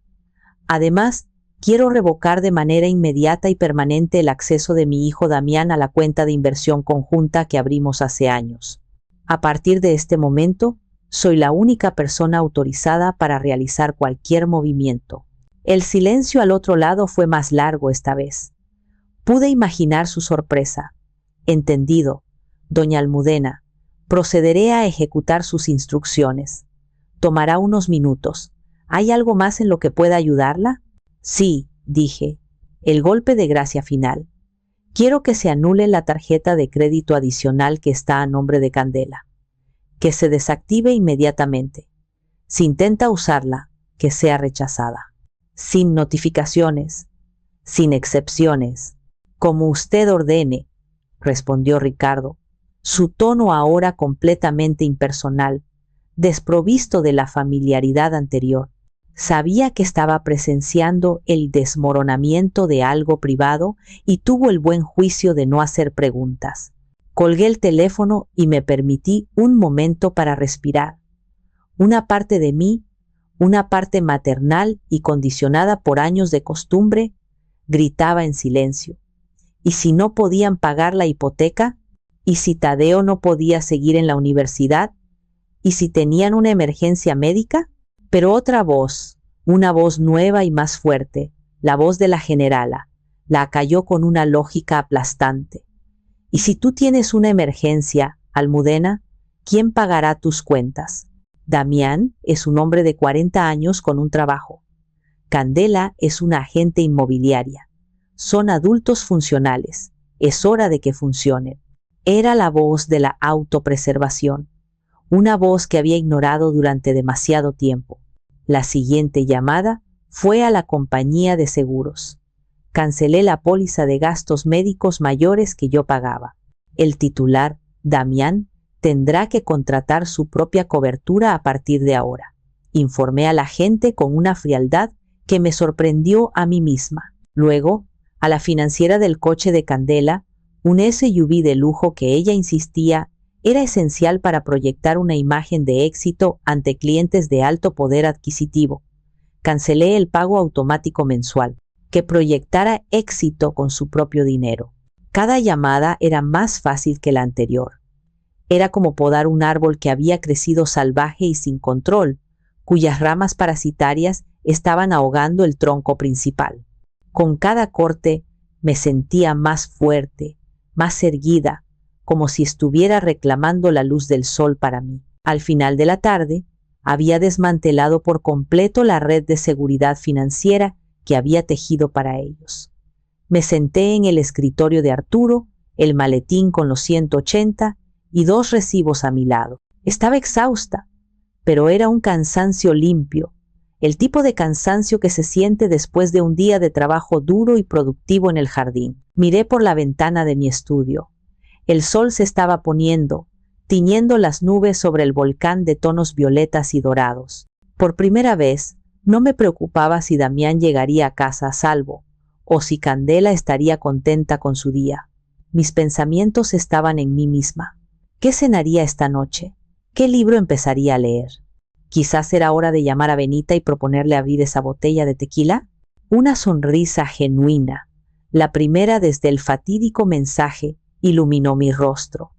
Además, Quiero revocar de manera inmediata y permanente el acceso de mi hijo Damián a la cuenta de inversión conjunta que abrimos hace años. A partir de este momento, soy la única persona autorizada para realizar cualquier movimiento. El silencio al otro lado fue más largo esta vez. Pude imaginar su sorpresa. Entendido, doña Almudena. Procederé a ejecutar sus instrucciones. Tomará unos minutos. ¿Hay algo más en lo que pueda ayudarla? Sí, dije. El golpe de gracia final. Quiero que se anule la tarjeta de crédito adicional que está a nombre de Candela. Que se desactive inmediatamente. Si intenta usarla, que sea rechazada. Sin notificaciones. Sin excepciones. Como usted ordene, respondió Ricardo, su tono ahora completamente impersonal, desprovisto de la familiaridad anterior. Sabía que estaba presenciando el desmoronamiento de algo privado y tuvo el buen juicio de no hacer preguntas. Colgué el teléfono y me permití un momento para respirar. Una parte de mí, una parte maternal y condicionada por años de costumbre, gritaba en silencio. ¿Y si no podían pagar la hipoteca? ¿Y si Tadeo no podía seguir en la universidad? ¿Y si tenían una emergencia médica? Pero otra voz, una voz nueva y más fuerte, la voz de la generala, la acalló con una lógica aplastante. ¿Y si tú tienes una emergencia, Almudena, quién pagará tus cuentas? Damián es un hombre de 40 años con un trabajo. Candela es una agente inmobiliaria. Son adultos funcionales. Es hora de que funcionen. Era la voz de la autopreservación. Una voz que había ignorado durante demasiado tiempo. La siguiente llamada fue a la compañía de seguros. Cancelé la póliza de gastos médicos mayores que yo pagaba. El titular, Damián, tendrá que contratar su propia cobertura a partir de ahora. Informé a la gente con una frialdad que me sorprendió a mí misma. Luego, a la financiera del coche de Candela, un SUV de lujo que ella insistía era esencial para proyectar una imagen de éxito ante clientes de alto poder adquisitivo. Cancelé el pago automático mensual, que proyectara éxito con su propio dinero. Cada llamada era más fácil que la anterior. Era como podar un árbol que había crecido salvaje y sin control, cuyas ramas parasitarias estaban ahogando el tronco principal. Con cada corte me sentía más fuerte, más erguida, como si estuviera reclamando la luz del sol para mí. Al final de la tarde, había desmantelado por completo la red de seguridad financiera que había tejido para ellos. Me senté en el escritorio de Arturo, el maletín con los 180 y 2 recibos a mi lado. Estaba exhausta, pero era un cansancio limpio, el tipo de cansancio que se siente después de un día de trabajo duro y productivo en el jardín. Miré por la ventana de mi estudio. El sol se estaba poniendo, tiñendo las nubes sobre el volcán de tonos violetas y dorados. Por primera vez, no me preocupaba si Damián llegaría a casa a salvo, o si Candela estaría contenta con su día. Mis pensamientos estaban en mí misma. ¿Qué cenaría esta noche? ¿Qué libro empezaría a leer? Quizás era hora de llamar a Benita y proponerle abrir esa botella de tequila. Una sonrisa genuina, la primera desde el fatídico mensaje, iluminó mi rostro.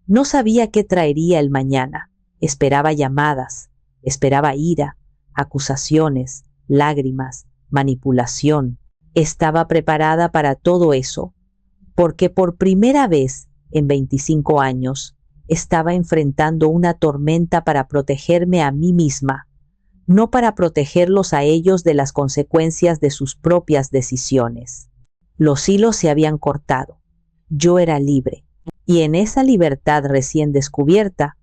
No sabía qué traería el mañana. Esperaba llamadas, esperaba ira, acusaciones, lágrimas, manipulación. Estaba preparada para todo eso, porque por primera vez en 25 años estaba enfrentando una tormenta para protegerme a mí misma, no para protegerlos a ellos de las consecuencias de sus propias decisiones. Los hilos se habían cortado. Yo era libre, y en esa libertad recién descubierta,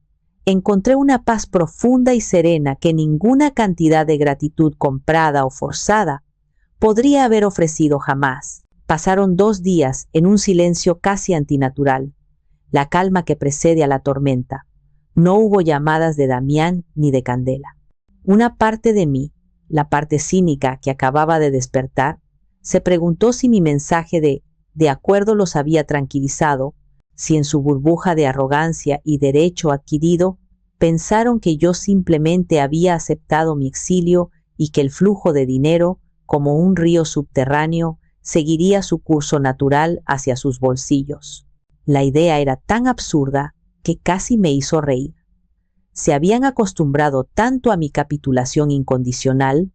encontré una paz profunda y serena que ninguna cantidad de gratitud comprada o forzada podría haber ofrecido jamás. Pasaron 2 días en un silencio casi antinatural, la calma que precede a la tormenta. No hubo llamadas de Damián ni de Candela. Una parte de mí, la parte cínica que acababa de despertar, se preguntó si mi mensaje de acuerdo los había tranquilizado, si en su burbuja de arrogancia y derecho adquirido pensaron que yo simplemente había aceptado mi exilio y que el flujo de dinero como un río subterráneo, seguiría su curso natural hacia sus bolsillos. La idea era tan absurda que casi me hizo reír. Se habían acostumbrado tanto a mi capitulación incondicional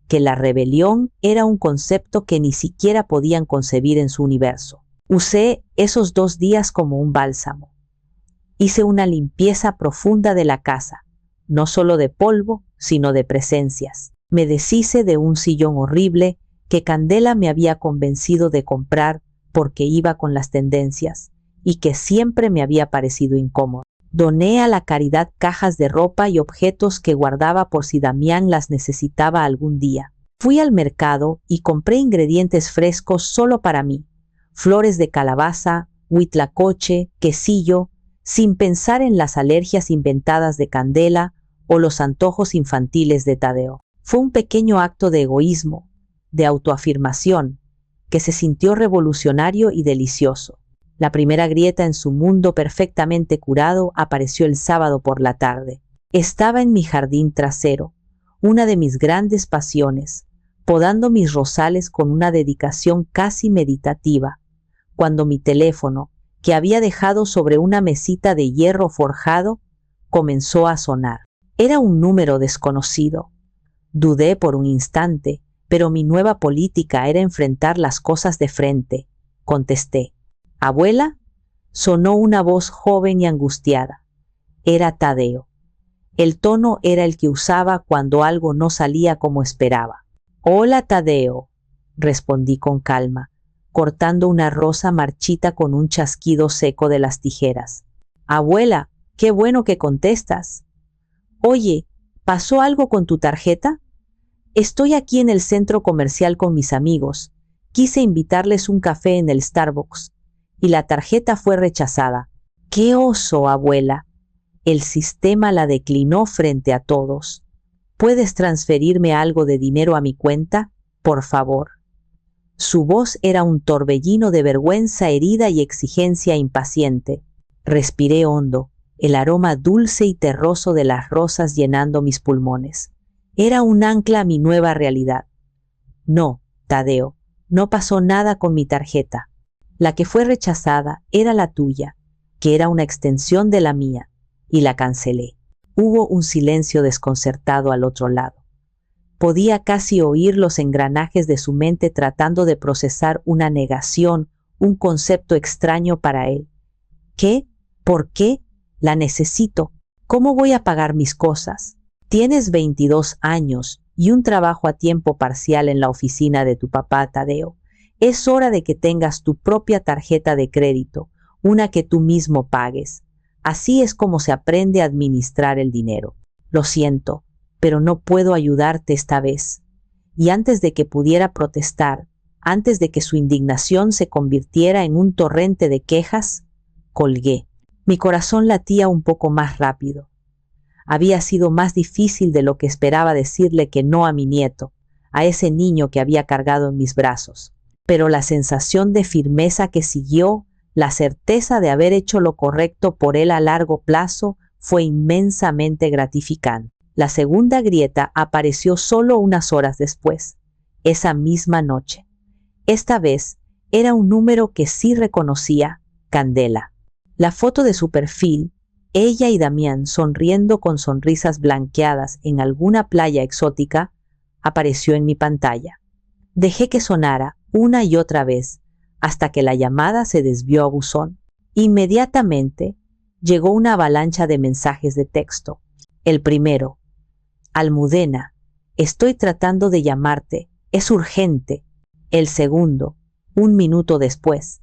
que la rebelión era un concepto que ni siquiera podían concebir en su universo. Usé esos 2 días como un bálsamo. Hice una limpieza profunda de la casa, no solo de polvo, sino de presencias. Me deshice de un sillón horrible que Candela me había convencido de comprar porque iba con las tendencias y que siempre me había parecido incómodo. Doné a la caridad cajas de ropa y objetos que guardaba por si Damián las necesitaba algún día. Fui al mercado y compré ingredientes frescos solo para mí: flores de calabaza, huitlacoche, quesillo, sin pensar en las alergias inventadas de Candela o los antojos infantiles de Tadeo. Fue un pequeño acto de egoísmo, de autoafirmación, que se sintió revolucionario y delicioso. La primera grieta en su mundo perfectamente curado apareció el sábado por la tarde. Estaba en mi jardín trasero, una de mis grandes pasiones, podando mis rosales con una dedicación casi meditativa, cuando mi teléfono, que había dejado sobre una mesita de hierro forjado, comenzó a sonar. Era un número desconocido. Dudé por un instante, pero mi nueva política era enfrentar las cosas de frente. Contesté. ¿Abuela? Sonó una voz joven y angustiada. Era Tadeo. El tono era el que usaba cuando algo no salía como esperaba. «Hola, Tadeo», respondí con calma, cortando una rosa marchita con un chasquido seco de las tijeras. «Abuela, qué bueno que contestas. Oye, ¿pasó algo con tu tarjeta? Estoy aquí en el centro comercial con mis amigos. Quise invitarles un café en el Starbucks y la tarjeta fue rechazada». «¡Qué oso, abuela! El sistema la declinó frente a todos. ¿Puedes transferirme algo de dinero a mi cuenta, por favor?». Su voz era un torbellino de vergüenza herida y exigencia impaciente. Respiré hondo, el aroma dulce y terroso de las rosas llenando mis pulmones. Era un ancla a mi nueva realidad. «No, Tadeo, no pasó nada con mi tarjeta. La que fue rechazada era la tuya, que era una extensión de la mía, y la cancelé». Hubo un silencio desconcertado al otro lado. Podía casi oír los engranajes de su mente tratando de procesar una negación, un concepto extraño para él. ¿Qué? ¿Por qué? La necesito. ¿Cómo voy a pagar mis cosas? Tienes 22 años y un trabajo a tiempo parcial en la oficina de tu papá, Tadeo. Es hora de que tengas tu propia tarjeta de crédito, una que tú mismo pagues. Así es como se aprende a administrar el dinero. Lo siento, pero no puedo ayudarte esta vez. Y antes de que pudiera protestar, antes de que su indignación se convirtiera en un torrente de quejas, colgué. Mi corazón latía un poco más rápido. Había sido más difícil de lo que esperaba decirle que no a mi nieto, a ese niño que había cargado en mis brazos. Pero la sensación de firmeza que siguió, la certeza de haber hecho lo correcto por él a largo plazo, fue inmensamente gratificante. La segunda grieta apareció solo unas horas después, esa misma noche. Esta vez era un número que sí reconocía: Candela. La foto de su perfil, ella y Damián sonriendo con sonrisas blanqueadas en alguna playa exótica, apareció en mi pantalla. Dejé que sonara una y otra vez, hasta que la llamada se desvió a buzón. Inmediatamente llegó una avalancha de mensajes de texto. El primero: «Almudena, estoy tratando de llamarte, es urgente». El segundo, 1 minuto después: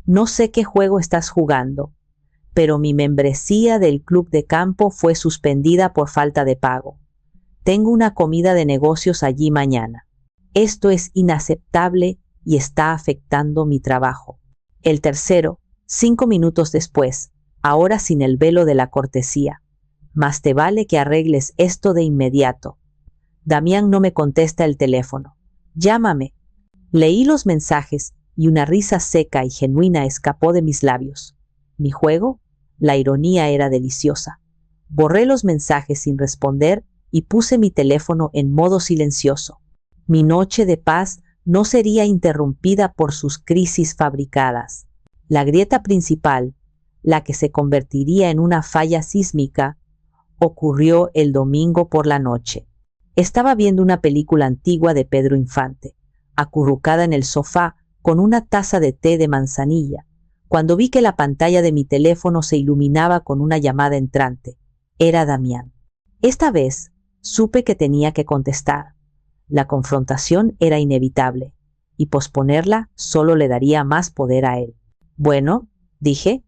«No sé qué juego estás jugando, pero mi membresía del club de campo fue suspendida por falta de pago. Tengo una comida de negocios allí mañana. Esto es inaceptable y está afectando mi trabajo». El tercero, 5 minutos después, ahora sin el velo de la cortesía: «Más te vale que arregles esto de inmediato. Damián no me contesta el teléfono. Llámame». Leí los mensajes y una risa seca y genuina escapó de mis labios. ¿Mi juego? La ironía era deliciosa. Borré los mensajes sin responder y puse mi teléfono en modo silencioso. Mi noche de paz no sería interrumpida por sus crisis fabricadas. La grieta principal, la que se convertiría en una falla sísmica, ocurrió el domingo por la noche. Estaba viendo una película antigua de Pedro Infante, acurrucada en el sofá con una taza de té de manzanilla, cuando vi que la pantalla de mi teléfono se iluminaba con una llamada entrante. Era Damián. Esta vez supe que tenía que contestar. La confrontación era inevitable, y posponerla solo le daría más poder a él. Bueno, dije,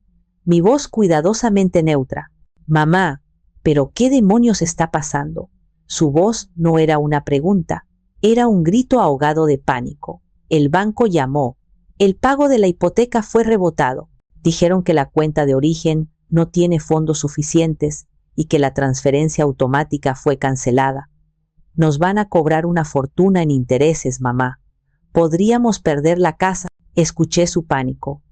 mi voz cuidadosamente neutra. Mamá, ¿pero qué demonios está pasando? Su voz no era una pregunta, era un grito ahogado de pánico. El banco llamó. El pago de la hipoteca fue rebotado. Dijeron que la cuenta de origen no tiene fondos suficientes y que la transferencia automática fue cancelada. Nos van a cobrar una fortuna en intereses, mamá. Podríamos perder la casa. Escuché su pánico.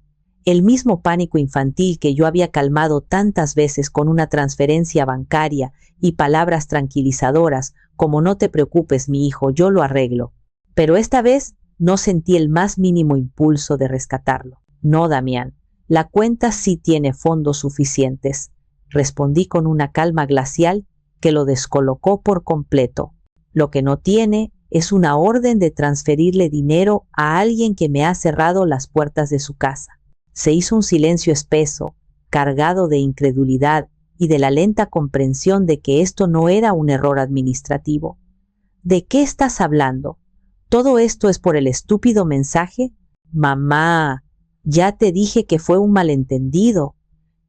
El mismo pánico infantil que yo había calmado tantas veces con una transferencia bancaria y palabras tranquilizadoras como no te preocupes, mi hijo, yo lo arreglo. Pero esta vez no sentí el más mínimo impulso de rescatarlo. No, Damián, la cuenta sí tiene fondos suficientes, respondí con una calma glacial que lo descolocó por completo. Lo que no tiene es una orden de transferirle dinero a alguien que me ha cerrado las puertas de su casa. Se hizo un silencio espeso, cargado de incredulidad y de la lenta comprensión de que esto no era un error administrativo. ¿De qué estás hablando? ¿Todo esto es por el estúpido mensaje? Mamá, ya te dije que fue un malentendido.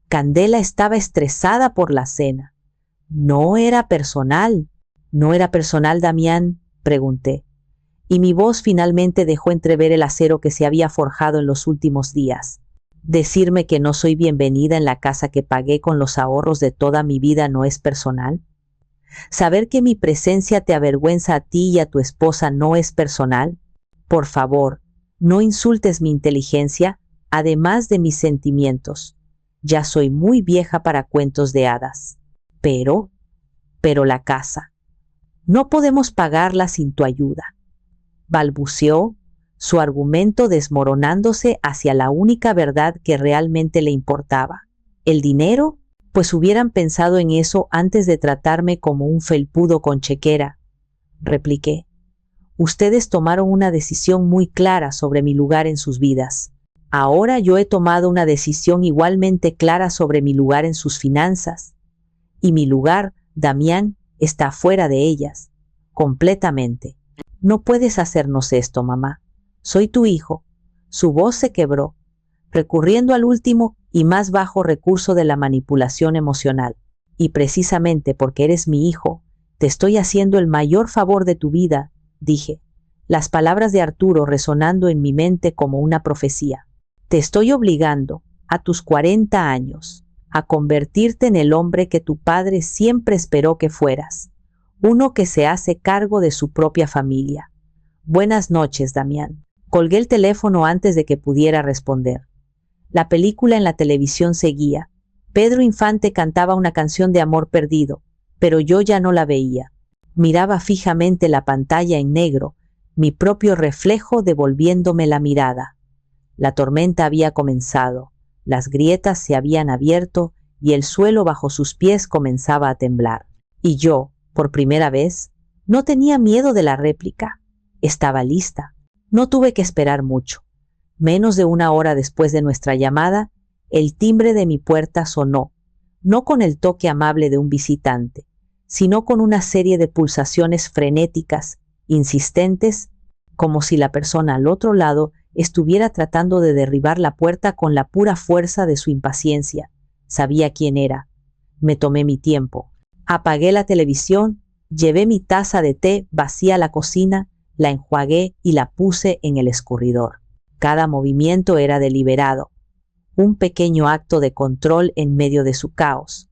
Candela estaba estresada por la cena. No era personal. ¿No era personal, Damián?, pregunté. Y mi voz finalmente dejó entrever el acero que se había forjado en los últimos días. ¿Decirme que no soy bienvenida en la casa que pagué con los ahorros de toda mi vida no es personal? ¿Saber que mi presencia te avergüenza a ti y a tu esposa no es personal? Por favor, no insultes mi inteligencia, además de mis sentimientos. Ya soy muy vieja para cuentos de hadas. Pero la casa. No podemos pagarla sin tu ayuda. Balbuceó, su argumento desmoronándose hacia la única verdad que realmente le importaba. ¿El dinero? Pues hubieran pensado en eso antes de tratarme como un felpudo con chequera, repliqué. Ustedes tomaron una decisión muy clara sobre mi lugar en sus vidas. Ahora yo he tomado una decisión igualmente clara sobre mi lugar en sus finanzas. Y mi lugar, Damián, está fuera de ellas, completamente. No puedes hacernos esto, mamá. Soy tu hijo. Su voz se quebró, recurriendo al último y más bajo recurso de la manipulación emocional. Y precisamente porque eres mi hijo, te estoy haciendo el mayor favor de tu vida, dije, las palabras de Arturo resonando en mi mente como una profecía. Te estoy obligando, a tus 40 años, a convertirte en el hombre que tu padre siempre esperó que fueras, uno que se hace cargo de su propia familia. Buenas noches, Damián. Colgué el teléfono antes de que pudiera responder. La película en la televisión seguía. Pedro Infante cantaba una canción de amor perdido, pero yo ya no la veía. Miraba fijamente la pantalla en negro, mi propio reflejo devolviéndome la mirada. La tormenta había comenzado, las grietas se habían abierto y el suelo bajo sus pies comenzaba a temblar. Y yo, por primera vez, no tenía miedo de la réplica. Estaba lista. No tuve que esperar mucho. Menos de una hora después de nuestra llamada, el timbre de mi puerta sonó, no con el toque amable de un visitante, sino con una serie de pulsaciones frenéticas, insistentes, como si la persona al otro lado estuviera tratando de derribar la puerta con la pura fuerza de su impaciencia. Sabía quién era. Me tomé mi tiempo. Apagué la televisión, llevé mi taza de té vacía a la cocina, la enjuagué y la puse en el escurridor. Cada movimiento era deliberado, un pequeño acto de control en medio de su caos.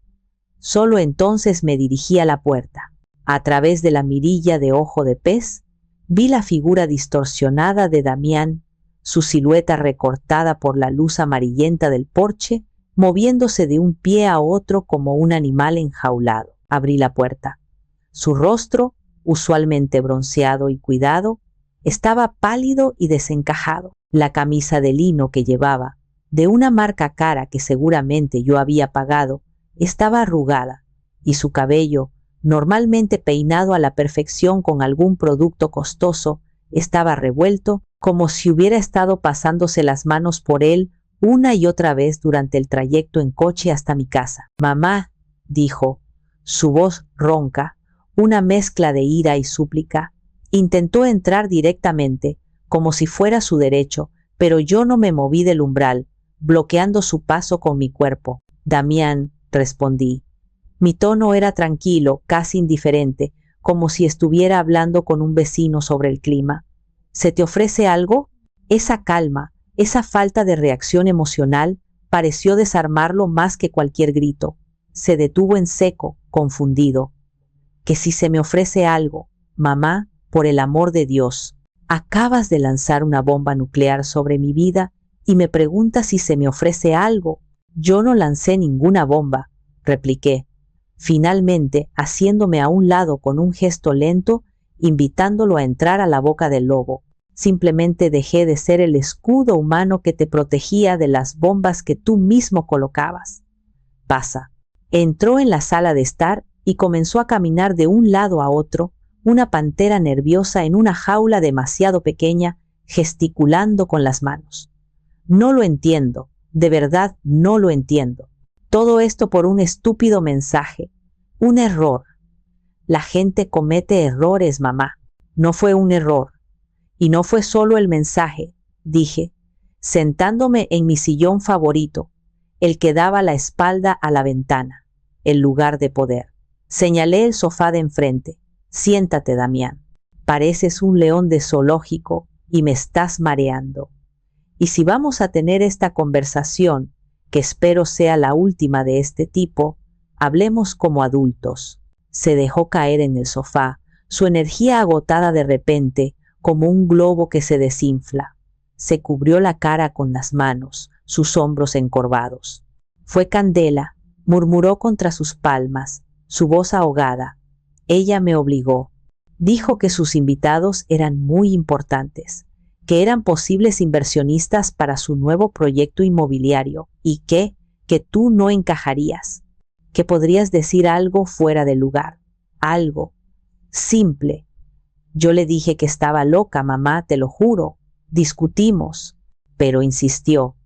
Solo entonces me dirigí a la puerta. A través de la mirilla de ojo de pez, vi la figura distorsionada de Damián, su silueta recortada por la luz amarillenta del porche, moviéndose de un pie a otro como un animal enjaulado. Abrí la puerta. Su rostro, usualmente bronceado y cuidado, estaba pálido y desencajado. La camisa de lino que llevaba, de una marca cara que seguramente yo había pagado, estaba arrugada, y su cabello, normalmente peinado a la perfección con algún producto costoso, estaba revuelto como si hubiera estado pasándose las manos por él una y otra vez durante el trayecto en coche hasta mi casa. «Mamá», dijo, su voz ronca, una mezcla de ira y súplica. Intentó entrar directamente, como si fuera su derecho, pero yo no me moví del umbral, bloqueando su paso con mi cuerpo. «Damián», respondí. Mi tono era tranquilo, casi indiferente, como si estuviera hablando con un vecino sobre el clima. «¿Se te ofrece algo?» Esa calma, esa falta de reacción emocional, pareció desarmarlo más que cualquier grito. Se detuvo en seco, confundido. «¿Que si se me ofrece algo? Mamá, por el amor de Dios, acabas de lanzar una bomba nuclear sobre mi vida y me preguntas si se me ofrece algo». «Yo no lancé ninguna bomba», repliqué, finalmente haciéndome a un lado con un gesto lento, invitándolo a entrar a la boca del lobo. «Simplemente dejé de ser el escudo humano que te protegía de las bombas que tú mismo colocabas. Pasa». Entró en la sala de estar y comenzó a caminar de un lado a otro, una pantera nerviosa en una jaula demasiado pequeña, gesticulando con las manos. «No lo entiendo, de verdad no lo entiendo. Todo esto por un estúpido mensaje, un error. La gente comete errores, mamá». «No fue un error. Y no fue solo el mensaje», dije, sentándome en mi sillón favorito, el que daba la espalda a la ventana, el lugar de poder. Señalé el sofá de enfrente. «Siéntate, Damián. Pareces un león de zoológico y me estás mareando. Y si vamos a tener esta conversación, que espero sea la última de este tipo, hablemos como adultos». Se dejó caer en el sofá, su energía agotada de repente, como un globo que se desinfla. Se cubrió la cara con las manos, sus hombros encorvados. «Fue Candela», murmuró contra sus palmas, su voz ahogada. «Ella me obligó. Dijo que sus invitados eran muy importantes, que eran posibles inversionistas para su nuevo proyecto inmobiliario y que tú no encajarías, que podrías decir algo fuera de lugar, algo simple». Yo le dije que estaba loca, mamá, te lo juro. Discutimos, pero insistió,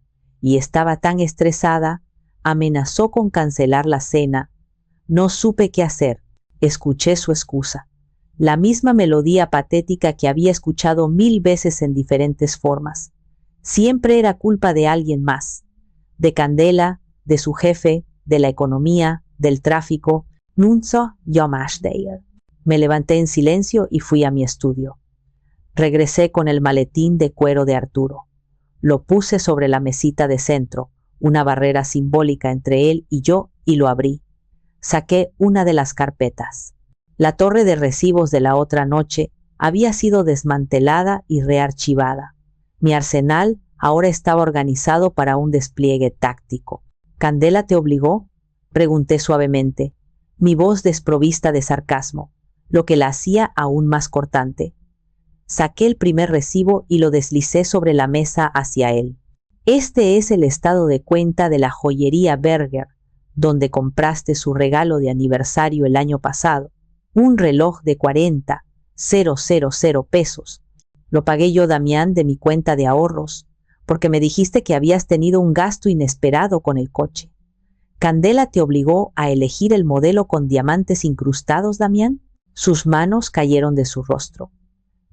y estaba tan estresada, amenazó con cancelar la cena. No supe qué hacer. Escuché su excusa, la misma melodía patética que había escuchado 1000 veces en diferentes formas. Siempre era culpa de alguien más, de Candela, de su jefe, de la economía, del tráfico. «Nunca más de él». Me levanté en silencio y fui a mi estudio. Regresé con el maletín de cuero de Arturo. Lo puse sobre la mesita de centro, una barrera simbólica entre él y yo, y lo abrí. Saqué una de las carpetas. La torre de recibos de la otra noche había sido desmantelada y rearchivada. Mi arsenal ahora estaba organizado para un despliegue táctico. «¿Candela te obligó?», pregunté suavemente, mi voz desprovista de sarcasmo, lo que la hacía aún más cortante. Saqué el primer recibo y lo deslicé sobre la mesa hacia él. «Este es el estado de cuenta de la joyería Berger, donde compraste su regalo de aniversario el año pasado. Un reloj de 40,000 pesos. Lo pagué yo, Damián, de mi cuenta de ahorros, porque me dijiste que habías tenido un gasto inesperado con el coche. ¿Candela te obligó a elegir el modelo con diamantes incrustados, Damián?». Sus manos cayeron de su rostro.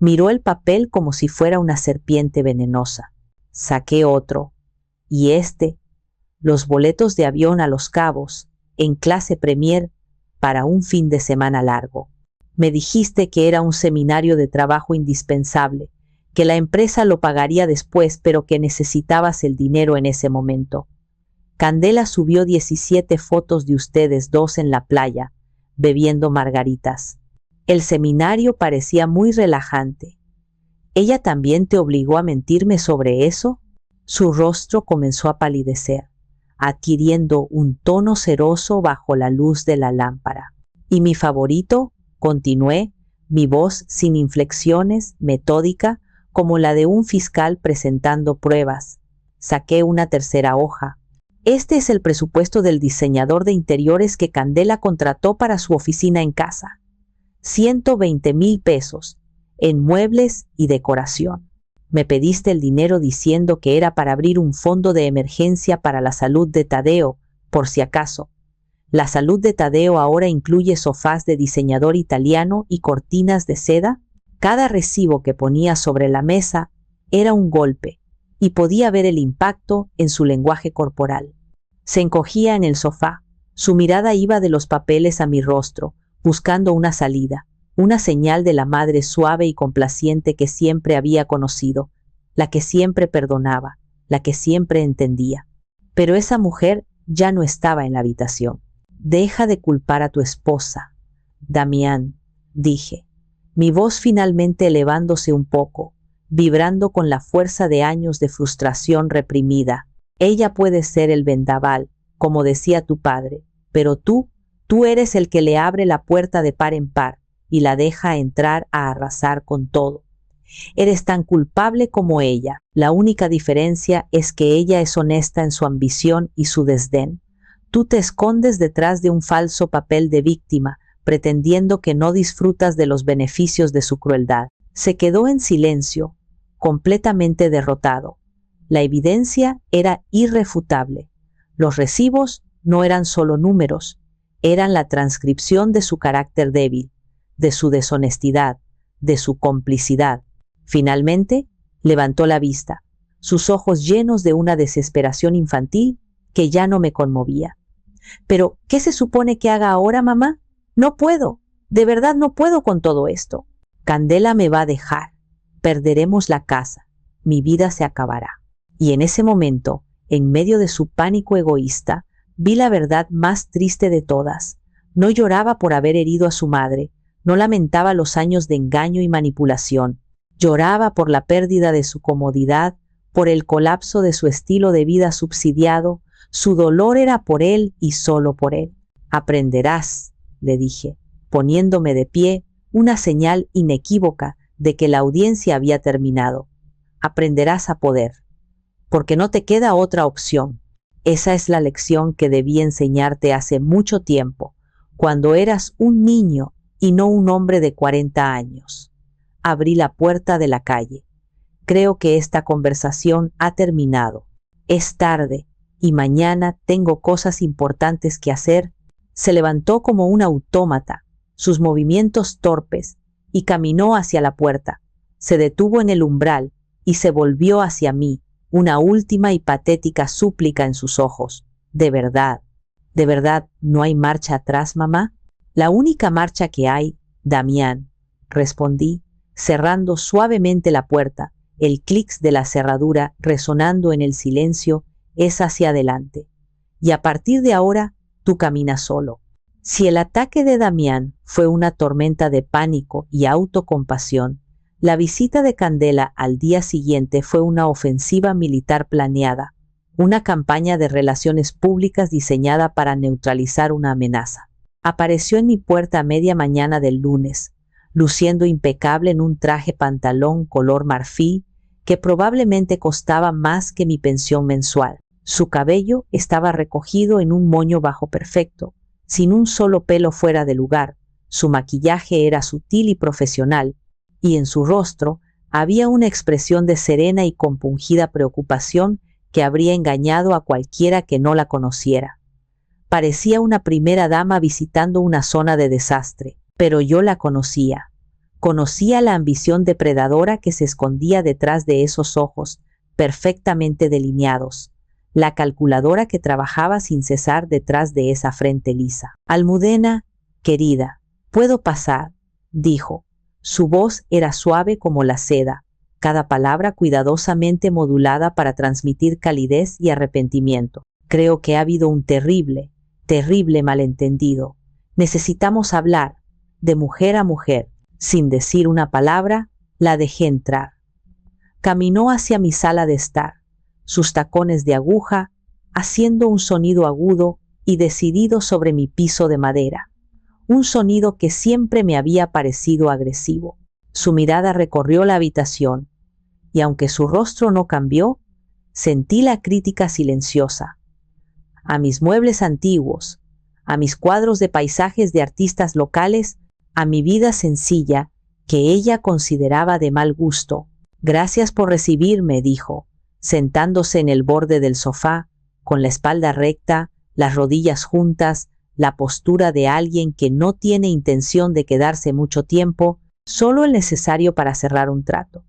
Miró el papel como si fuera una serpiente venenosa. Saqué otro. «Y los boletos de avión a Los Cabos, en clase Premier, para un fin de semana largo. Me dijiste que era un seminario de trabajo indispensable, que la empresa lo pagaría después, pero que necesitabas el dinero en ese momento. Candela subió 17 fotos de ustedes dos en la playa, bebiendo margaritas. El seminario parecía muy relajante. ¿Ella también te obligó a mentirme sobre eso?». Su rostro comenzó a palidecer, adquiriendo un tono ceroso bajo la luz de la lámpara. «Y mi favorito», continué, mi voz sin inflexiones, metódica, como la de un fiscal presentando pruebas. Saqué una tercera hoja. Este es el presupuesto del diseñador de interiores que Candela contrató para su oficina en casa. 120,000 pesos, en muebles y decoración. Me pediste el dinero diciendo que era para abrir un fondo de emergencia para la salud de Tadeo, por si acaso. La salud de Tadeo ahora incluye sofás de diseñador italiano y cortinas de seda. Cada recibo que ponía sobre la mesa era un golpe, y podía ver el impacto en su lenguaje corporal. Se encogía en el sofá, su mirada iba de los papeles a mi rostro, buscando una salida, una señal de la madre suave y complaciente que siempre había conocido, la que siempre perdonaba, la que siempre entendía. Pero esa mujer ya no estaba en la habitación. Deja de culpar a tu esposa, Damián, dije, mi voz finalmente elevándose un poco, vibrando con la fuerza de años de frustración reprimida. Ella puede ser el vendaval, como decía tu padre, pero tú eres el que le abre la puerta de par en par y la deja entrar a arrasar con todo. Eres tan culpable como ella. La única diferencia es que ella es honesta en su ambición y su desdén. Tú te escondes detrás de un falso papel de víctima, pretendiendo que no disfrutas de los beneficios de su crueldad. Se quedó en silencio, completamente derrotado. La evidencia era irrefutable. Los recibos no eran solo números, eran la transcripción de su carácter débil, de su deshonestidad, de su complicidad. Finalmente, levantó la vista, sus ojos llenos de una desesperación infantil que ya no me conmovía. «¿Pero qué se supone que haga ahora, mamá? No puedo, de verdad no puedo con todo esto. Candela me va a dejar, perderemos la casa, mi vida se acabará». Y en ese momento, en medio de su pánico egoísta, vi la verdad más triste de todas. No lloraba por haber herido a su madre, no lamentaba los años de engaño y manipulación. Lloraba por la pérdida de su comodidad, por el colapso de su estilo de vida subsidiado. Su dolor era por él y solo por él. «Aprenderás», le dije, poniéndome de pie, una señal inequívoca de que la audiencia había terminado. «Aprenderás a poder, porque no te queda otra opción. Esa es la lección que debí enseñarte hace mucho tiempo, cuando eras un niño y no un hombre de 40 años. Abrí la puerta de la calle. Creo que esta conversación ha terminado. Es tarde y mañana tengo cosas importantes que hacer». Se levantó como un autómata, sus movimientos torpes, y caminó hacia la puerta. Se detuvo en el umbral y se volvió hacia mí, una última y patética súplica en sus ojos. ¿De verdad no hay marcha atrás, mamá? «La única marcha que hay, Damián», respondí, cerrando suavemente la puerta, el clic de la cerradura resonando en el silencio, «es hacia adelante. Y a partir de ahora, tú caminas solo». Si el ataque de Damián fue una tormenta de pánico y autocompasión, la visita de Candela al día siguiente fue una ofensiva militar planeada, una campaña de relaciones públicas diseñada para neutralizar una amenaza. Apareció en mi puerta a media mañana del lunes, luciendo impecable en un traje pantalón color marfil que probablemente costaba más que mi pensión mensual. Su cabello estaba recogido en un moño bajo perfecto, sin un solo pelo fuera de lugar. Su maquillaje era sutil y profesional, y en su rostro había una expresión de serena y compungida preocupación que habría engañado a cualquiera que no la conociera. Parecía una primera dama visitando una zona de desastre, pero yo la conocía. Conocía la ambición depredadora que se escondía detrás de esos ojos, perfectamente delineados, la calculadora que trabajaba sin cesar detrás de esa frente lisa. «Almudena, querida, ¿puedo pasar?», dijo. Su voz era suave como la seda, cada palabra cuidadosamente modulada para transmitir calidez y arrepentimiento. «Creo que ha habido un terrible malentendido. Necesitamos hablar, de mujer a mujer». Sin decir una palabra, la dejé entrar. Caminó hacia mi sala de estar, sus tacones de aguja haciendo un sonido agudo y decidido sobre mi piso de madera. un sonido que siempre me había parecido agresivo. Su mirada recorrió la habitación, y aunque su rostro no cambió, sentí la crítica silenciosa. A mis muebles antiguos, a mis cuadros de paisajes de artistas locales, a mi vida sencilla que ella consideraba de mal gusto. Gracias por recibirme, dijo, sentándose en el borde del sofá, con la espalda recta, las rodillas juntas, la postura de alguien que no tiene intención de quedarse mucho tiempo, solo el necesario para cerrar un trato.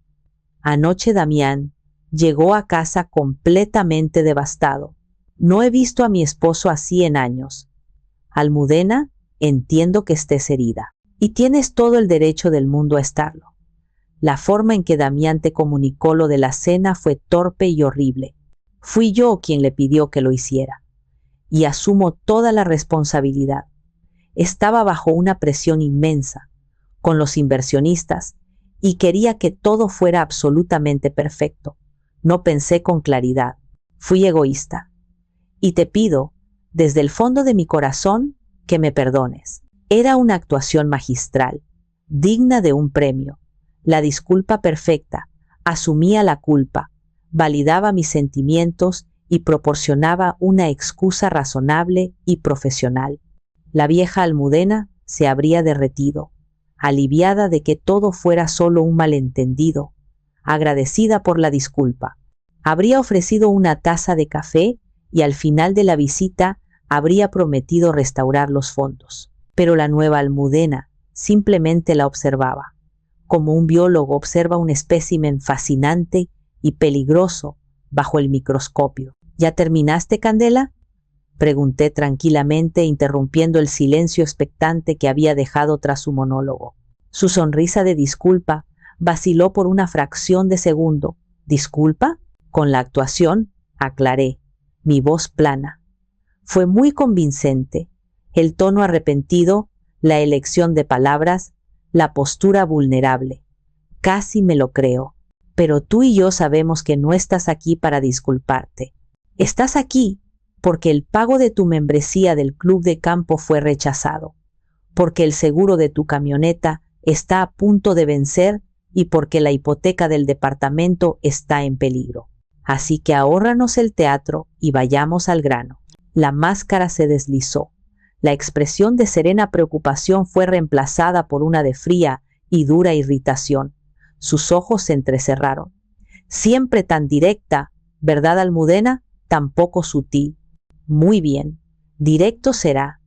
Anoche Damián llegó a casa completamente devastado. No he visto a mi esposo así en años. Almudena, entiendo que estés herida, y tienes todo el derecho del mundo a estarlo. La forma en que Damián te comunicó lo de la cena fue torpe y horrible. Fui yo quien le pidió que lo hiciera, y asumo toda la responsabilidad. Estaba bajo una presión inmensa, con los inversionistas, y quería que todo fuera absolutamente perfecto. No pensé con claridad. Fui egoísta. Y te pido, desde el fondo de mi corazón, que me perdones. Era una actuación magistral, digna de un premio. La disculpa perfecta, asumía la culpa, validaba mis sentimientos y proporcionaba una excusa razonable y profesional. La vieja Almudena se habría derretido, aliviada de que todo fuera solo un malentendido, agradecida por la disculpa. Habría ofrecido una taza de café y al final de la visita habría prometido restaurar los fondos. Pero la nueva Almudena simplemente la observaba, como un biólogo observa un espécimen fascinante y peligroso bajo el microscopio. ¿Ya terminaste, Candela?, pregunté tranquilamente, interrumpiendo el silencio expectante que había dejado tras su monólogo. Su sonrisa de disculpa vaciló por una fracción de segundo. ¿Disculpa? Con la actuación, aclaré, mi voz plana. Fue muy convincente, el tono arrepentido, la elección de palabras, la postura vulnerable. Casi me lo creo. Pero tú y yo sabemos que no estás aquí para disculparte. Estás aquí porque el pago de tu membresía del club de campo fue rechazado, porque el seguro de tu camioneta está a punto de vencer y porque la hipoteca del departamento está en peligro. Así que ahórranos el teatro y vayamos al grano. La máscara se deslizó. La expresión de serena preocupación fue reemplazada por una de fría y dura irritación. Sus ojos se entrecerraron. Siempre tan directa, ¿verdad, Almudena? Tan poco sutil. Muy bien, directo será.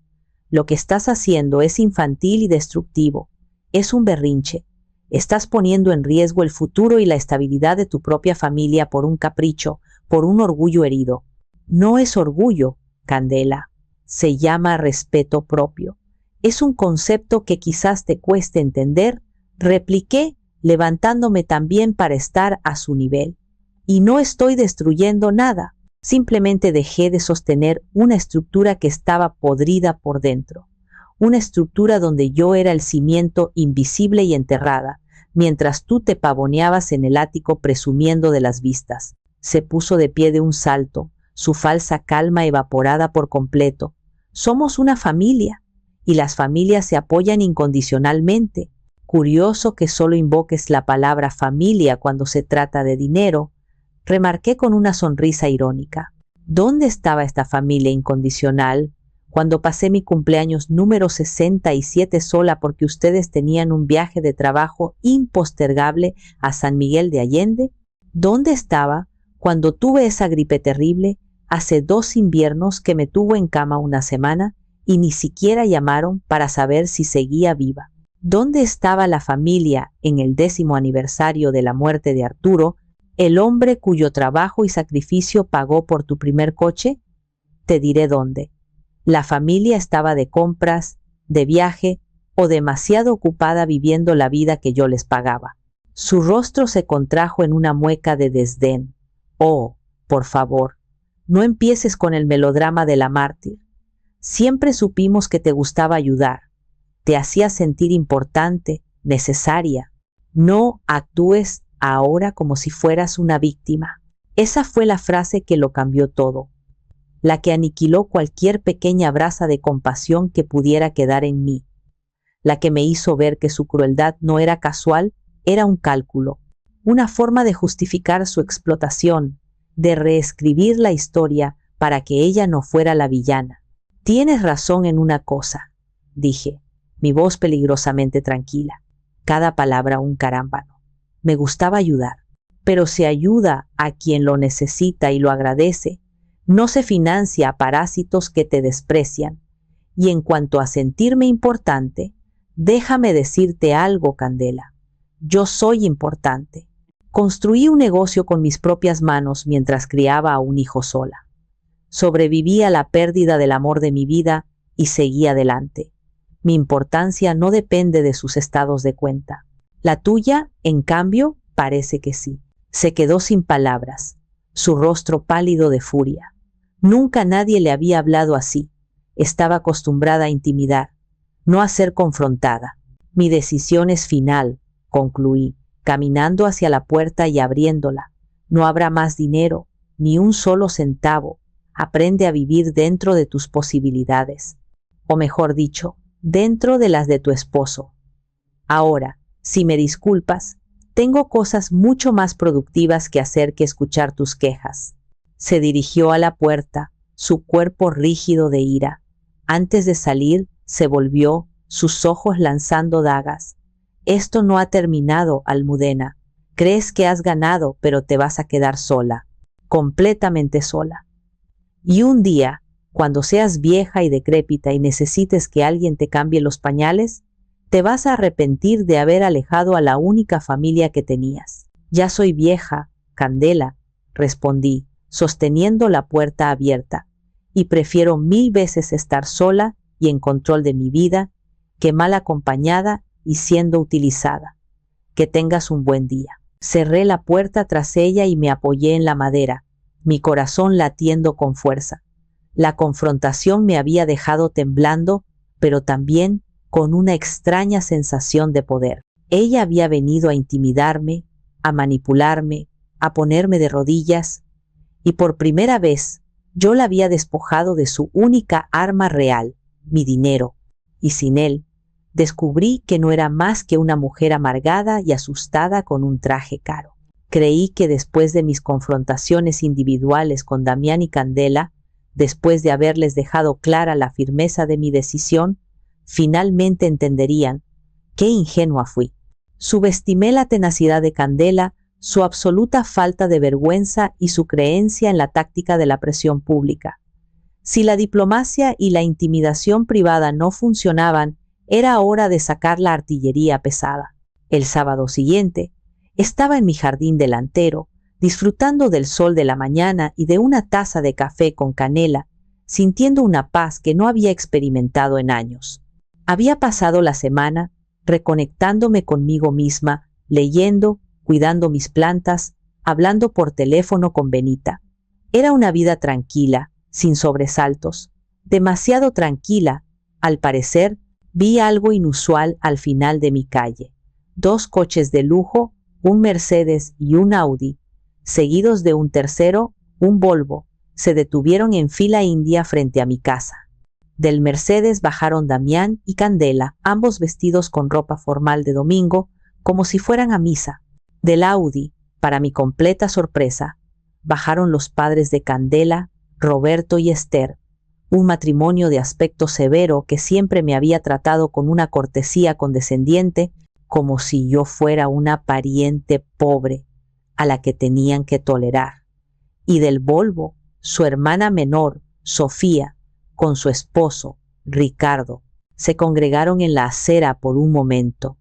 Lo que estás haciendo es infantil y destructivo. Es un berrinche. Estás poniendo en riesgo el futuro y la estabilidad de tu propia familia por un capricho, por un orgullo herido. No es orgullo, Candela. Se llama respeto propio. Es un concepto que quizás te cueste entender, repliqué, levantándome también para estar a su nivel. Y no estoy destruyendo nada. Simplemente dejé de sostener una estructura que estaba podrida por dentro. Una estructura donde yo era el cimiento invisible y enterrada, mientras tú te pavoneabas en el ático presumiendo de las vistas. Se puso de pie de un salto, su falsa calma evaporada por completo. Somos una familia, y las familias se apoyan incondicionalmente. Curioso que solo invoques la palabra familia cuando se trata de dinero, remarqué con una sonrisa irónica. ¿Dónde estaba esta familia incondicional cuando pasé mi cumpleaños número 67 sola porque ustedes tenían un viaje de trabajo impostergable a San Miguel de Allende? ¿Dónde estaba cuando tuve esa gripe terrible hace 2 inviernos que me tuvo en cama una semana y ni siquiera llamaron para saber si seguía viva? ¿Dónde estaba la familia en el 10º aniversario de la muerte de Arturo, el hombre cuyo trabajo y sacrificio pagó por tu primer coche? Te diré dónde. La familia estaba de compras, de viaje o demasiado ocupada viviendo la vida que yo les pagaba. Su rostro se contrajo en una mueca de desdén. Oh, por favor, no empieces con el melodrama de la mártir. Siempre supimos que te gustaba ayudar. Te hacía sentir importante, necesaria. No actúes ahora como si fueras una víctima. Esa fue la frase que lo cambió todo, la que aniquiló cualquier pequeña brasa de compasión que pudiera quedar en mí. la que me hizo ver que su crueldad no era casual, era un cálculo, una forma de justificar su explotación, de reescribir la historia para que ella no fuera la villana. Tienes razón en una cosa, dije, mi voz peligrosamente tranquila, cada palabra un carámbano. Me gustaba ayudar, pero se ayuda a quien lo necesita y lo agradece, no se financia a parásitos que te desprecian. Y en cuanto a sentirme importante, déjame decirte algo, Candela. Yo soy importante. Construí un negocio con mis propias manos mientras criaba a un hijo sola. Sobreviví a la pérdida del amor de mi vida y seguí adelante. Mi importancia no depende de sus estados de cuenta. La tuya, en cambio, parece que sí. Se quedó sin palabras, su rostro pálido de furia. Nunca nadie le había hablado así. Estaba acostumbrada a intimidar, no a ser confrontada. Mi decisión es final, concluí, caminando hacia la puerta y abriéndola. No habrá más dinero, ni un solo centavo. Aprende a vivir dentro de tus posibilidades. O mejor dicho, dentro de las de tu esposo. Ahora, si me disculpas, tengo cosas mucho más productivas que hacer que escuchar tus quejas. Se dirigió a la puerta, su cuerpo rígido de ira. Antes de salir, se volvió, sus ojos lanzando dagas. Esto no ha terminado, Almudena. Crees que has ganado, pero te vas a quedar sola, completamente sola. Y un día, cuando seas vieja y decrépita y necesites que alguien te cambie los pañales, te vas a arrepentir de haber alejado a la única familia que tenías. Ya soy vieja, Candela, respondí, sosteniendo la puerta abierta, y prefiero 1000 veces estar sola y en control de mi vida que mal acompañada y siendo utilizada. Que tengas un buen día. Cerré la puerta tras ella y me apoyé en la madera, mi corazón latiendo con fuerza. La confrontación me había dejado temblando, pero también con una extraña sensación de poder. Ella había venido a intimidarme, a manipularme, a ponerme de rodillas, y por primera vez yo la había despojado de su única arma real, mi dinero, y sin él, descubrí que no era más que una mujer amargada y asustada con un traje caro. Creí que después de mis confrontaciones individuales con Damián y Candela, después de haberles dejado clara la firmeza de mi decisión, finalmente entenderían. Qué ingenua fui. Subestimé la tenacidad de Candela, su absoluta falta de vergüenza y su creencia en la táctica de la presión pública. Si la diplomacia y la intimidación privada no funcionaban, era hora de sacar la artillería pesada. El sábado siguiente, estaba en mi jardín delantero, disfrutando del sol de la mañana y de una taza de café con canela, sintiendo una paz que no había experimentado en años. Había pasado la semana reconectándome conmigo misma, leyendo, cuidando mis plantas, hablando por teléfono con Benita. Era una vida tranquila, sin sobresaltos, demasiado tranquila. Al parecer, vi algo inusual al final de mi calle. 2 coches de lujo, un Mercedes y un Audi, seguidos de un tercero, un Volvo, se detuvieron en fila india frente a mi casa. Del Mercedes bajaron Damián y Candela, ambos vestidos con ropa formal de domingo, como si fueran a misa. Del Audi, para mi completa sorpresa, bajaron los padres de Candela, Roberto y Esther, un matrimonio de aspecto severo que siempre me había tratado con una cortesía condescendiente, como si yo fuera una pariente pobre a la que tenían que tolerar. Y del Volvo, su hermana menor, Sofía, con su esposo, Ricardo, se congregaron en la acera por un momento.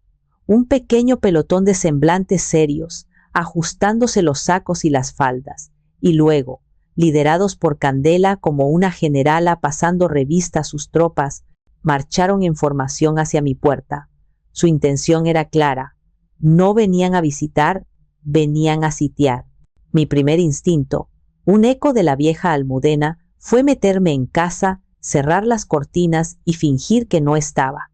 Un pequeño pelotón de semblantes serios, ajustándose los sacos y las faldas, y luego, liderados por Candela como una generala pasando revista a sus tropas, marcharon en formación hacia mi puerta. Su intención era clara. No venían a visitar, venían a sitiar. Mi primer instinto, un eco de la vieja Almudena, fue meterme en casa, cerrar las cortinas y fingir que no estaba.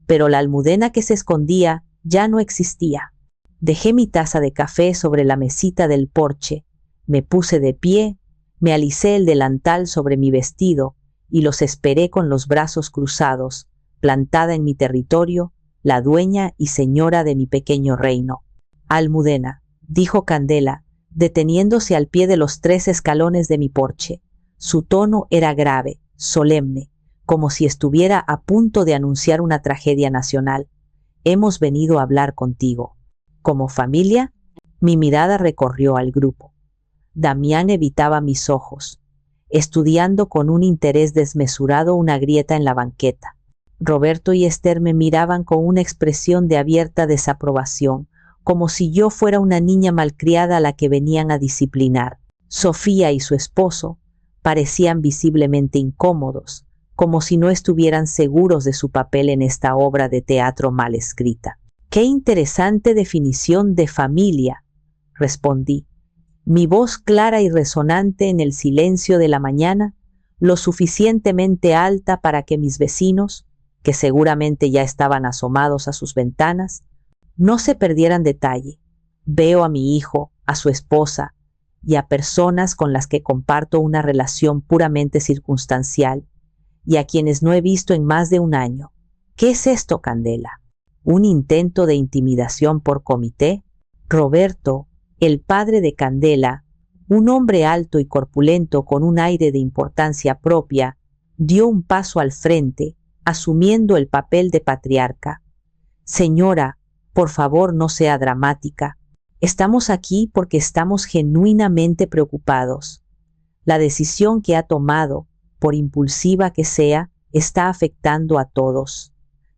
Pero la Almudena que se escondía ya no existía. Dejé mi taza de café sobre la mesita del porche, me puse de pie, me alicé el delantal sobre mi vestido y los esperé con los brazos cruzados, plantada en mi territorio, la dueña y señora de mi pequeño reino. Almudena, dijo Candela, deteniéndose al pie de los 3 escalones de mi porche. Su tono era grave, solemne, como si estuviera a punto de anunciar una tragedia nacional. Hemos venido a hablar contigo. ¿Como familia? Mi mirada recorrió al grupo. Damián evitaba mis ojos, estudiando con un interés desmesurado una grieta en la banqueta. Roberto y Esther me miraban con una expresión de abierta desaprobación, como si yo fuera una niña malcriada a la que venían a disciplinar. Sofía y su esposo parecían visiblemente incómodos, como si no estuvieran seguros de su papel en esta obra de teatro mal escrita. ¡Qué interesante definición de familia!, respondí, mi voz clara y resonante en el silencio de la mañana, lo suficientemente alta para que mis vecinos, que seguramente ya estaban asomados a sus ventanas, no se perdieran detalle. Veo a mi hijo, a su esposa y a personas con las que comparto una relación puramente circunstancial y a quienes no he visto en más de un año. ¿Qué es esto, Candela? ¿Un intento de intimidación por comité? Roberto, el padre de Candela, un hombre alto y corpulento con un aire de importancia propia, dio un paso al frente, asumiendo el papel de patriarca. Señora, por favor, no sea dramática. Estamos aquí porque estamos genuinamente preocupados. La decisión que ha tomado, por impulsiva que sea, está afectando a todos.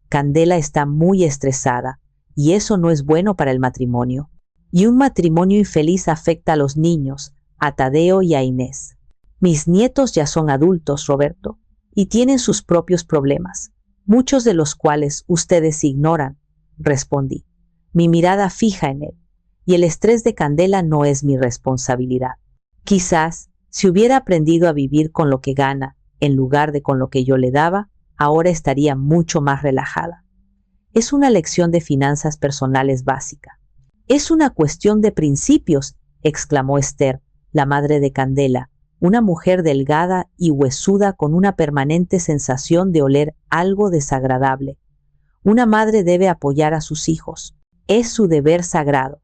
Candela está muy estresada, y eso no es bueno para el matrimonio. Y un matrimonio infeliz afecta a los niños, a Tadeo y a Inés. Mis nietos ya son adultos, Roberto, y tienen sus propios problemas, muchos de los cuales ustedes ignoran, respondí, mi mirada fija en él, y el estrés de Candela no es mi responsabilidad. Quizás, si hubiera aprendido a vivir con lo que gana, en lugar de con lo que yo le daba, ahora estaría mucho más relajada. Es una lección de finanzas personales básica. Es una cuestión de principios, exclamó Esther, la madre de Candela, una mujer delgada y huesuda con una permanente sensación de oler algo desagradable. Una madre debe apoyar a sus hijos. Es su deber sagrado.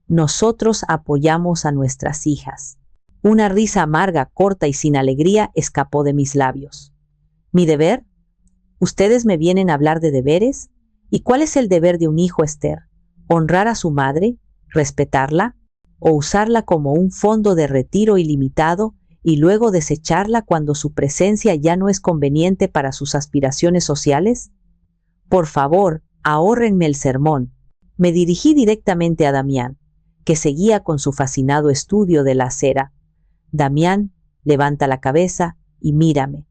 Nosotros apoyamos a nuestras hijas. Una risa amarga, corta y sin alegría escapó de mis labios. ¿Mi deber? ¿Ustedes me vienen a hablar de deberes? ¿Y cuál es el deber de un hijo, Esther? ¿Honrar a su madre? ¿Respetarla? ¿O usarla como un fondo de retiro ilimitado y luego desecharla cuando su presencia ya no es conveniente para sus aspiraciones sociales? Por favor, ahórrenme el sermón. Me dirigí directamente a Damián, que seguía con su fascinado estudio de la acera. Damián, levanta la cabeza y mírame.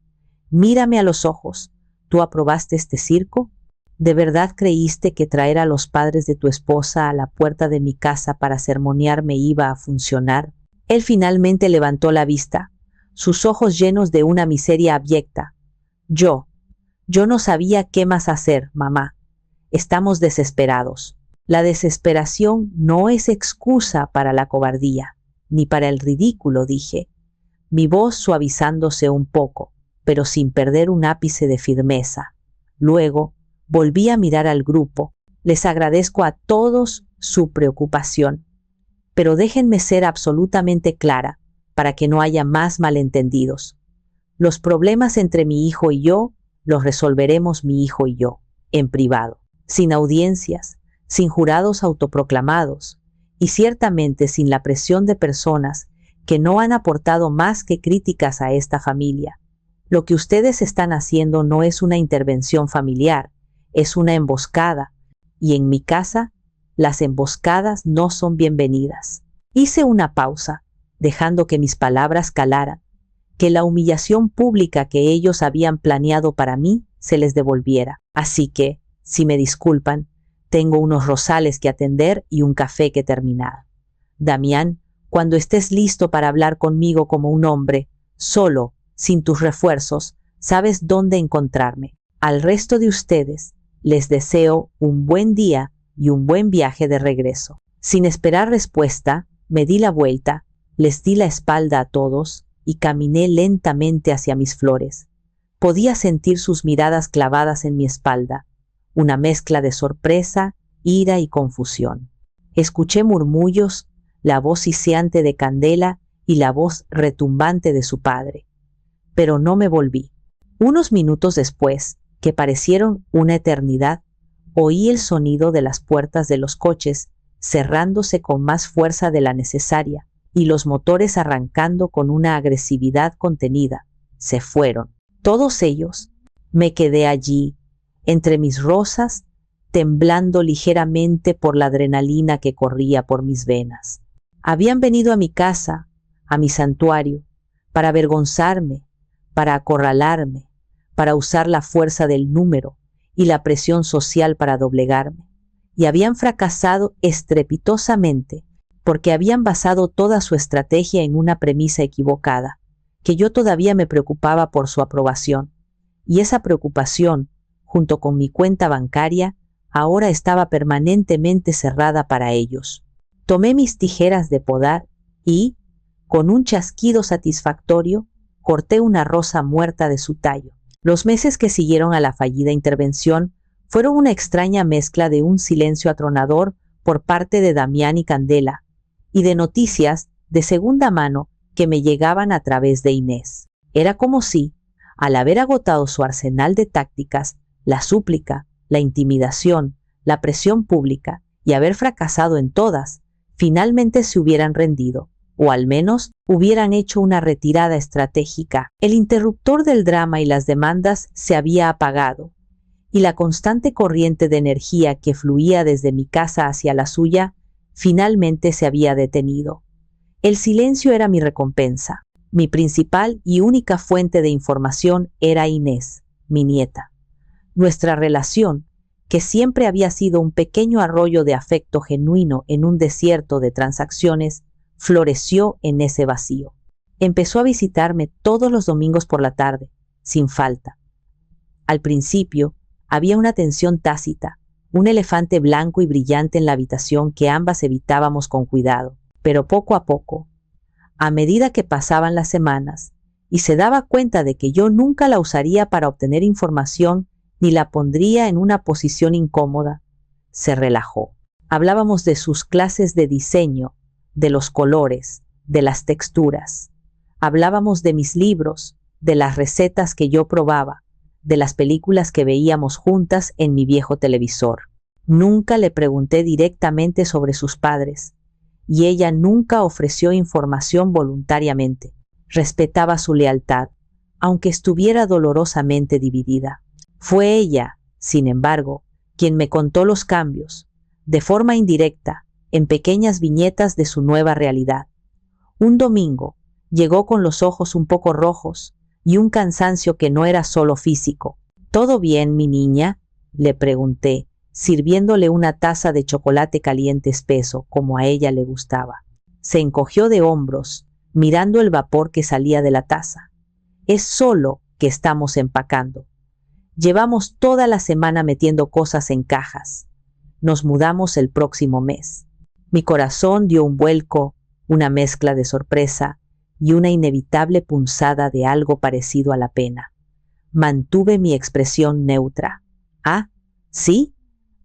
Mírame a los ojos. ¿Tú aprobaste este circo? ¿De verdad creíste que traer a los padres de tu esposa a la puerta de mi casa para sermonearme iba a funcionar? Él finalmente levantó la vista, sus ojos llenos de una miseria abyecta. Yo no sabía qué más hacer, mamá. Estamos desesperados. La desesperación no es excusa para la cobardía, ni para el ridículo, dije, mi voz suavizándose un poco, pero sin perder un ápice de firmeza. Luego, volví a mirar al grupo. Les agradezco a todos su preocupación, pero déjenme ser absolutamente clara para que no haya más malentendidos. Los problemas entre mi hijo y yo los resolveremos mi hijo y yo, en privado, sin audiencias, sin jurados autoproclamados y ciertamente sin la presión de personas que no han aportado más que críticas a esta familia. Lo que ustedes están haciendo no es una intervención familiar, es una emboscada, y en mi casa las emboscadas no son bienvenidas. Hice una pausa, dejando que mis palabras calaran, que la humillación pública que ellos habían planeado para mí se les devolviera. Así que, si me disculpan, tengo unos rosales que atender y un café que terminar. Damián, cuando estés listo para hablar conmigo como un hombre, solo, sin tus refuerzos, sabes dónde encontrarme. Al resto de ustedes, les deseo un buen día y un buen viaje de regreso. Sin esperar respuesta, me di la vuelta, les di la espalda a todos y caminé lentamente hacia mis flores. Podía sentir sus miradas clavadas en mi espalda, una mezcla de sorpresa, ira y confusión. Escuché murmullos, la voz siseante de Candela y la voz retumbante de su padre, pero no me volví. Unos minutos después, que parecieron una eternidad, oí el sonido de las puertas de los coches cerrándose con más fuerza de la necesaria y los motores arrancando con una agresividad contenida. Se fueron. Todos ellos. Me quedé allí, entre mis rosas, temblando ligeramente por la adrenalina que corría por mis venas. Habían venido a mi casa, a mi santuario, para avergonzarme, para acorralarme, para usar la fuerza del número y la presión social para doblegarme. Y habían fracasado estrepitosamente porque habían basado toda su estrategia en una premisa equivocada, que yo todavía me preocupaba por su aprobación. Y esa preocupación, junto con mi cuenta bancaria, ahora estaba permanentemente cerrada para ellos. Tomé mis tijeras de podar y, con un chasquido satisfactorio, corté una rosa muerta de su tallo. Los meses que siguieron a la fallida intervención fueron una extraña mezcla de un silencio atronador por parte de Damián y Candela, y de noticias de segunda mano que me llegaban a través de Inés. Era como si, al haber agotado su arsenal de tácticas, la súplica, la intimidación, la presión pública, y haber fracasado en todas, finalmente se hubieran rendido, o al menos hubieran hecho una retirada estratégica. El interruptor del drama y las demandas se había apagado, y la constante corriente de energía que fluía desde mi casa hacia la suya finalmente se había detenido. El silencio era mi recompensa. Mi principal y única fuente de información era Inés, mi nieta. Nuestra relación, que siempre había sido un pequeño arroyo de afecto genuino en un desierto de transacciones, floreció en ese vacío. Empezó a visitarme todos los domingos por la tarde, sin falta. Al principio, había una tensión tácita, un elefante blanco y brillante en la habitación que ambas evitábamos con cuidado, pero poco a poco, a medida que pasaban las semanas, y se daba cuenta de que yo nunca la usaría para obtener información ni la pondría en una posición incómoda, se relajó. Hablábamos de sus clases de diseño, de los colores, de las texturas. Hablábamos de mis libros, de las recetas que yo probaba, de las películas que veíamos juntas en mi viejo televisor. Nunca le pregunté directamente sobre sus padres, y ella nunca ofreció información voluntariamente. Respetaba su lealtad, aunque estuviera dolorosamente dividida. Fue ella, sin embargo, quien me contó los cambios, de forma indirecta, en pequeñas viñetas de su nueva realidad. Un domingo, llegó con los ojos un poco rojos y un cansancio que no era solo físico. ¿Todo bien, mi niña?, le pregunté, sirviéndole una taza de chocolate caliente espeso, como a ella le gustaba. Se encogió de hombros, mirando el vapor que salía de la taza. Es solo que estamos empacando. Llevamos toda la semana metiendo cosas en cajas. Nos mudamos el próximo mes. Mi corazón dio un vuelco, una mezcla de sorpresa y una inevitable punzada de algo parecido a la pena. Mantuve mi expresión neutra. ¿Ah, sí?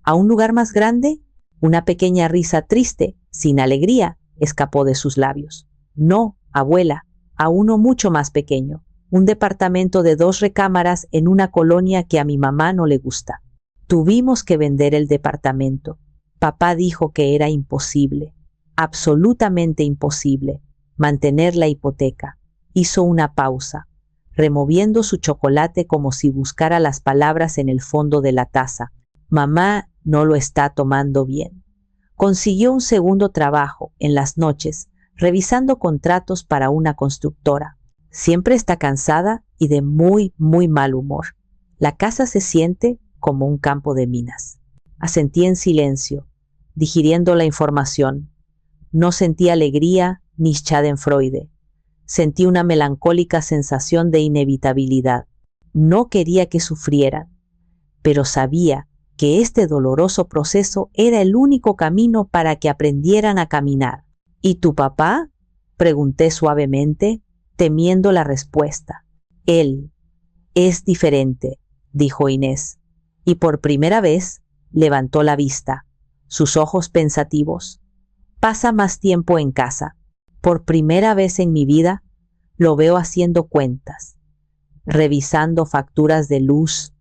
¿A un lugar más grande? Una pequeña risa triste, sin alegría, escapó de sus labios. No, abuela, a uno mucho más pequeño. Un departamento de 2 recámaras en una colonia que a mi mamá no le gusta. Tuvimos que vender el departamento. Papá dijo que era imposible, absolutamente imposible, mantener la hipoteca. Hizo una pausa, removiendo su chocolate como si buscara las palabras en el fondo de la taza. Mamá no lo está tomando bien. Consiguió un segundo trabajo en las noches, revisando contratos para una constructora. Siempre está cansada y de muy mal humor. La casa se siente como un campo de minas. Asentí en silencio, digiriendo la información. No sentí alegría ni schadenfreude. Sentí una melancólica sensación de inevitabilidad. No quería que sufrieran, pero sabía que este doloroso proceso era el único camino para que aprendieran a caminar. ¿Y tu papá?, pregunté suavemente, temiendo la respuesta. Él Es diferente, dijo Inés, y por primera vez levantó la vista, sus ojos pensativos. Pasa más tiempo en casa. Por primera vez en mi vida lo veo haciendo cuentas, revisando facturas de luz,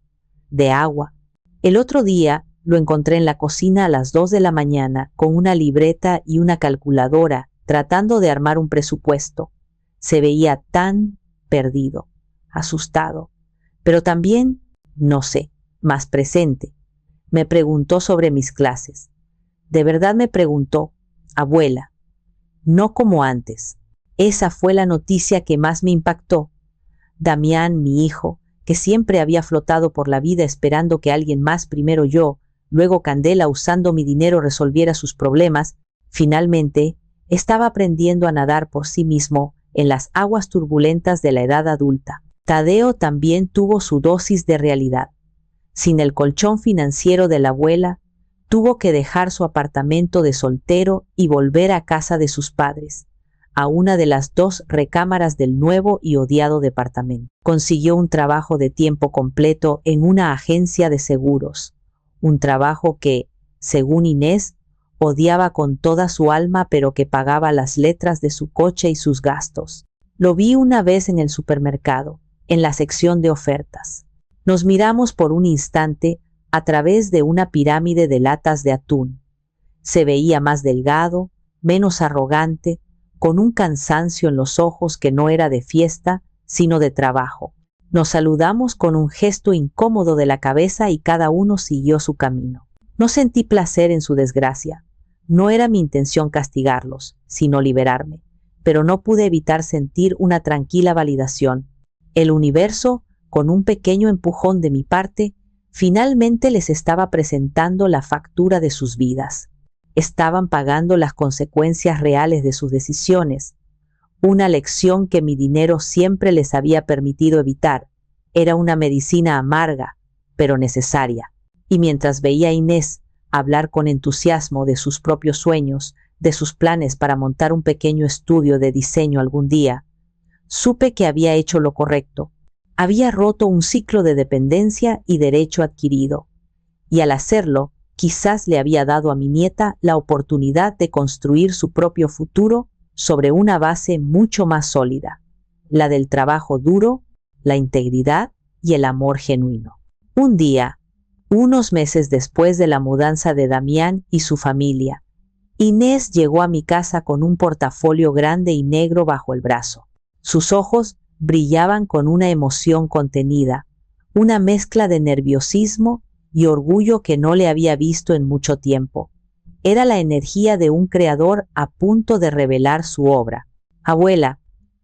de agua. El otro día lo encontré en la cocina a las 2 de la mañana con una libreta y una calculadora tratando de armar un presupuesto. Se veía tan perdido, asustado, pero también, no sé, más presente. Me preguntó sobre mis clases. De verdad me preguntó, abuela, no como antes. Esa fue la noticia que más me impactó. Damián, mi hijo, que siempre había flotado por la vida esperando que alguien más, primero yo, luego Candela, usando mi dinero resolviera sus problemas, finalmente estaba aprendiendo a nadar por sí mismo en las aguas turbulentas de la edad adulta. Tadeo también tuvo su dosis de realidad. Sin el colchón financiero de la abuela, tuvo que dejar su apartamento de soltero y volver a casa de sus padres, a una de las 2 recámaras del nuevo y odiado departamento. Consiguió un trabajo de tiempo completo en una agencia de seguros, un trabajo que, según Inés, odiaba con toda su alma, pero que pagaba las letras de su coche y sus gastos. Lo vi una vez en el supermercado, en la sección de ofertas. Nos miramos por un instante a través de una pirámide de latas de atún. Se veía más delgado, menos arrogante, con un cansancio en los ojos que no era de fiesta, sino de trabajo. Nos saludamos con un gesto incómodo de la cabeza y cada uno siguió su camino. No sentí placer en su desgracia. No era mi intención castigarlos, sino liberarme, pero no pude evitar sentir una tranquila validación. El universo, con un pequeño empujón de mi parte, finalmente les estaba presentando la factura de sus vidas. Estaban pagando las consecuencias reales de sus decisiones. Una lección que mi dinero siempre les había permitido evitar. Era una medicina amarga, pero necesaria. Y mientras veía a Inés hablar con entusiasmo de sus propios sueños, de sus planes para montar un pequeño estudio de diseño algún día, supe que había hecho lo correcto. Había roto un ciclo de dependencia y derecho adquirido. Y al hacerlo, quizás le había dado a mi nieta la oportunidad de construir su propio futuro sobre una base mucho más sólida, la del trabajo duro, la integridad y el amor genuino. Un día, unos meses después de la mudanza de Damián y su familia, Inés llegó a mi casa con un portafolio grande y negro bajo el brazo. Sus ojos brillaban con una emoción contenida, una mezcla de nerviosismo y orgullo que no le había visto en mucho tiempo. Era la energía de un creador a punto de revelar su obra. Abuela,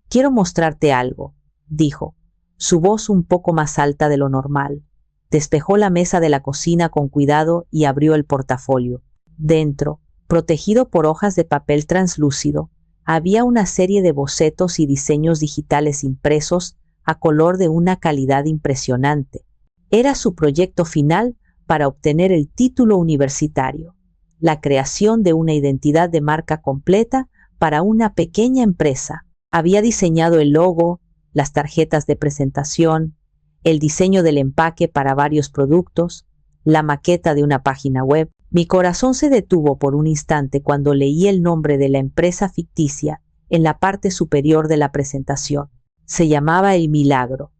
quiero mostrarte algo, dijo, su voz un poco más alta de lo normal. Despejó la mesa de la cocina con cuidado y abrió el portafolio. Dentro, protegido por hojas de papel translúcido, había una serie de bocetos y diseños digitales impresos a color de una calidad impresionante. Era su proyecto final para obtener el título universitario, la creación de una identidad de marca completa para una pequeña empresa. Había diseñado el logo, las tarjetas de presentación, el diseño del empaque para varios productos, la maqueta de una página web. Mi corazón se detuvo por un instante cuando leí el nombre de la empresa ficticia en la parte superior de la presentación. Se llamaba El Milagro,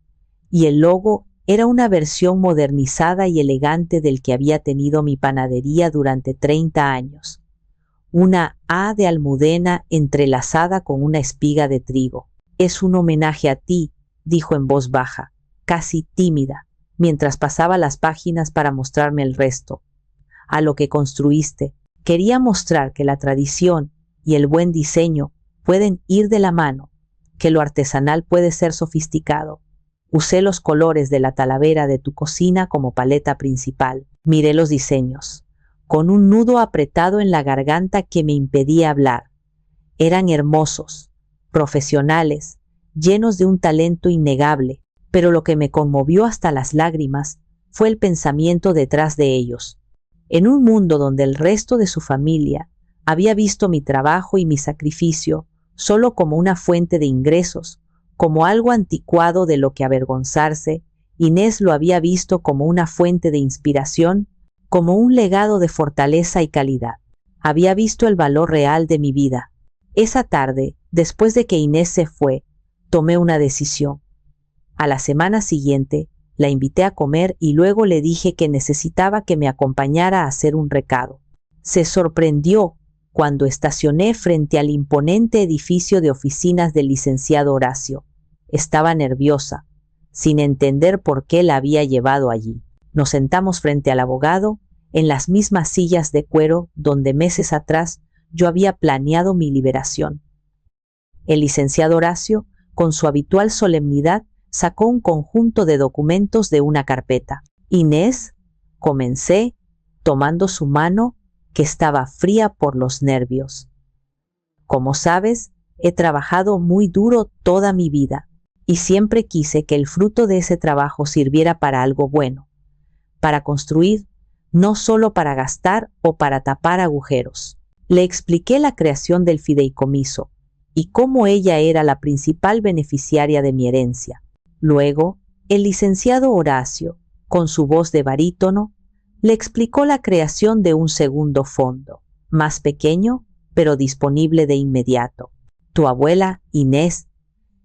y el logo era una versión modernizada y elegante del que había tenido mi panadería durante 30 años. Una A de almudena entrelazada con una espiga de trigo. Es un homenaje a ti, dijo en voz baja, casi tímida, mientras pasaba las páginas para mostrarme el resto. A lo que construiste. Quería mostrar que la tradición y el buen diseño pueden ir de la mano, que lo artesanal puede ser sofisticado. Usé los colores de la talavera de tu cocina como paleta principal. Miré los diseños, con un nudo apretado en la garganta que me impedía hablar. Eran hermosos, profesionales, llenos de un talento innegable, pero lo que me conmovió hasta las lágrimas fue el pensamiento detrás de ellos. En un mundo donde el resto de su familia había visto mi trabajo y mi sacrificio solo como una fuente de ingresos, como algo anticuado de lo que avergonzarse, Inés lo había visto como una fuente de inspiración, como un legado de fortaleza y calidad. Había visto el valor real de mi vida. Esa tarde, después de que Inés se fue, tomé una decisión. A la semana siguiente, la invité a comer y luego le dije que necesitaba que me acompañara a hacer un recado. Se sorprendió cuando estacioné frente al imponente edificio de oficinas del licenciado Horacio. Estaba nerviosa, sin entender por qué la había llevado allí. Nos sentamos frente al abogado, en las mismas sillas de cuero donde meses atrás yo había planeado mi liberación. El licenciado Horacio, con su habitual solemnidad, sacó un conjunto de documentos de una carpeta. Inés, comencé, tomando su mano, que estaba fría por los nervios. Como sabes, he trabajado muy duro toda mi vida y siempre quise que el fruto de ese trabajo sirviera para algo bueno, para construir, no solo para gastar o para tapar agujeros. Le expliqué la creación del fideicomiso y cómo ella era la principal beneficiaria de mi herencia. Luego, el licenciado Horacio, con su voz de barítono, le explicó la creación de un segundo fondo, más pequeño, pero disponible de inmediato. Tu abuela, Inés,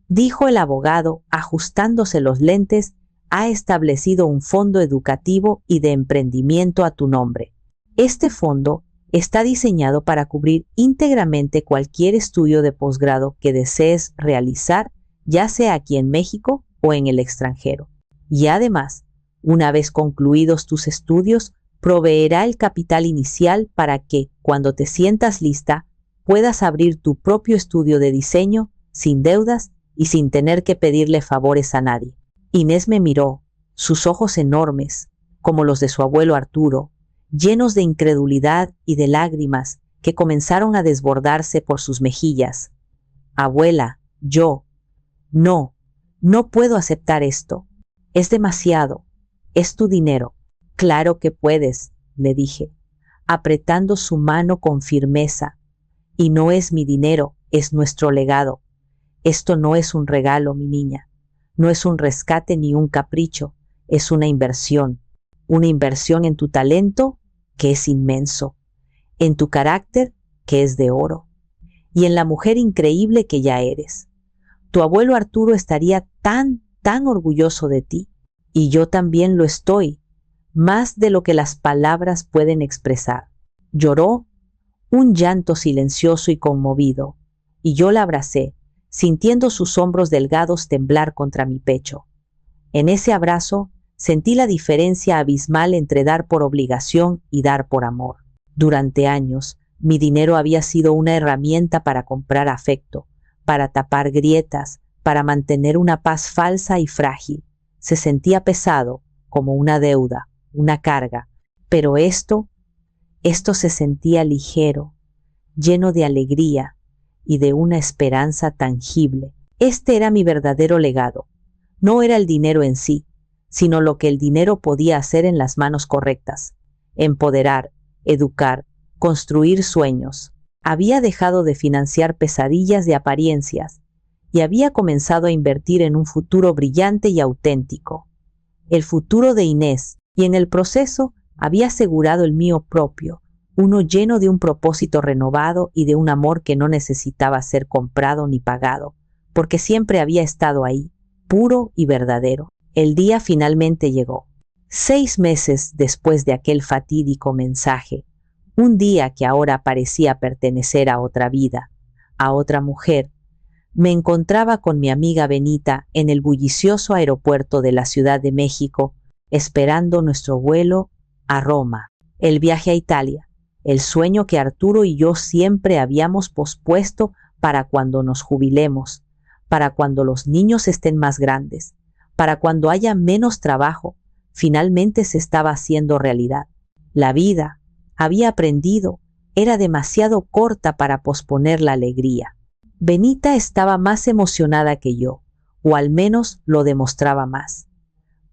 dijo el abogado, ajustándose los lentes, ha establecido un fondo educativo y de emprendimiento a tu nombre. Este fondo está diseñado para cubrir íntegramente cualquier estudio de posgrado que desees realizar, ya sea aquí en México o en el extranjero. Y además, una vez concluidos tus estudios, proveerá el capital inicial para que, cuando te sientas lista, puedas abrir tu propio estudio de diseño, sin deudas y sin tener que pedirle favores a nadie. Inés me miró, sus ojos enormes, como los de su abuelo Arturo, llenos de incredulidad y de lágrimas que comenzaron a desbordarse por sus mejillas. Abuela, no puedo aceptar esto. Es demasiado. Es tu dinero. Claro que puedes, le dije, apretando su mano con firmeza. Y no es mi dinero, es nuestro legado. Esto no es un regalo, mi niña. No es un rescate ni un capricho. Es una inversión en tu talento, que es inmenso, en tu carácter, que es de oro, y en la mujer increíble que ya eres. Tu abuelo Arturo estaría tan orgulloso de ti, y yo también lo estoy, más de lo que las palabras pueden expresar. Lloró, un llanto silencioso y conmovido, y yo la abracé, sintiendo sus hombros delgados temblar contra mi pecho. En ese abrazo sentí la diferencia abismal entre dar por obligación y dar por amor. Durante años, mi dinero había sido una herramienta para comprar afecto, para tapar grietas, para mantener una paz falsa y frágil. Se sentía pesado, como una deuda, una carga, pero esto se sentía ligero, lleno de alegría y de una esperanza tangible. Este era mi verdadero legado. No era el dinero en sí, sino lo que el dinero podía hacer en las manos correctas: empoderar, educar, construir sueños. Había dejado de financiar pesadillas de apariencias y había comenzado a invertir en un futuro brillante y auténtico, el futuro de Inés, y en el proceso había asegurado el mío propio, uno lleno de un propósito renovado y de un amor que no necesitaba ser comprado ni pagado, porque siempre había estado ahí, puro y verdadero. El día finalmente llegó. 6 meses después de aquel fatídico mensaje, un día que ahora parecía pertenecer a otra vida, a otra mujer, me encontraba con mi amiga Benita en el bullicioso aeropuerto de la Ciudad de México, esperando nuestro vuelo a Roma, el viaje a Italia, el sueño que Arturo y yo siempre habíamos pospuesto para cuando nos jubilemos, para cuando los niños estén más grandes, para cuando haya menos trabajo. Finalmente se estaba haciendo realidad. La vida, había aprendido, era demasiado corta para posponer la alegría. Benita estaba más emocionada que yo, o al menos lo demostraba más.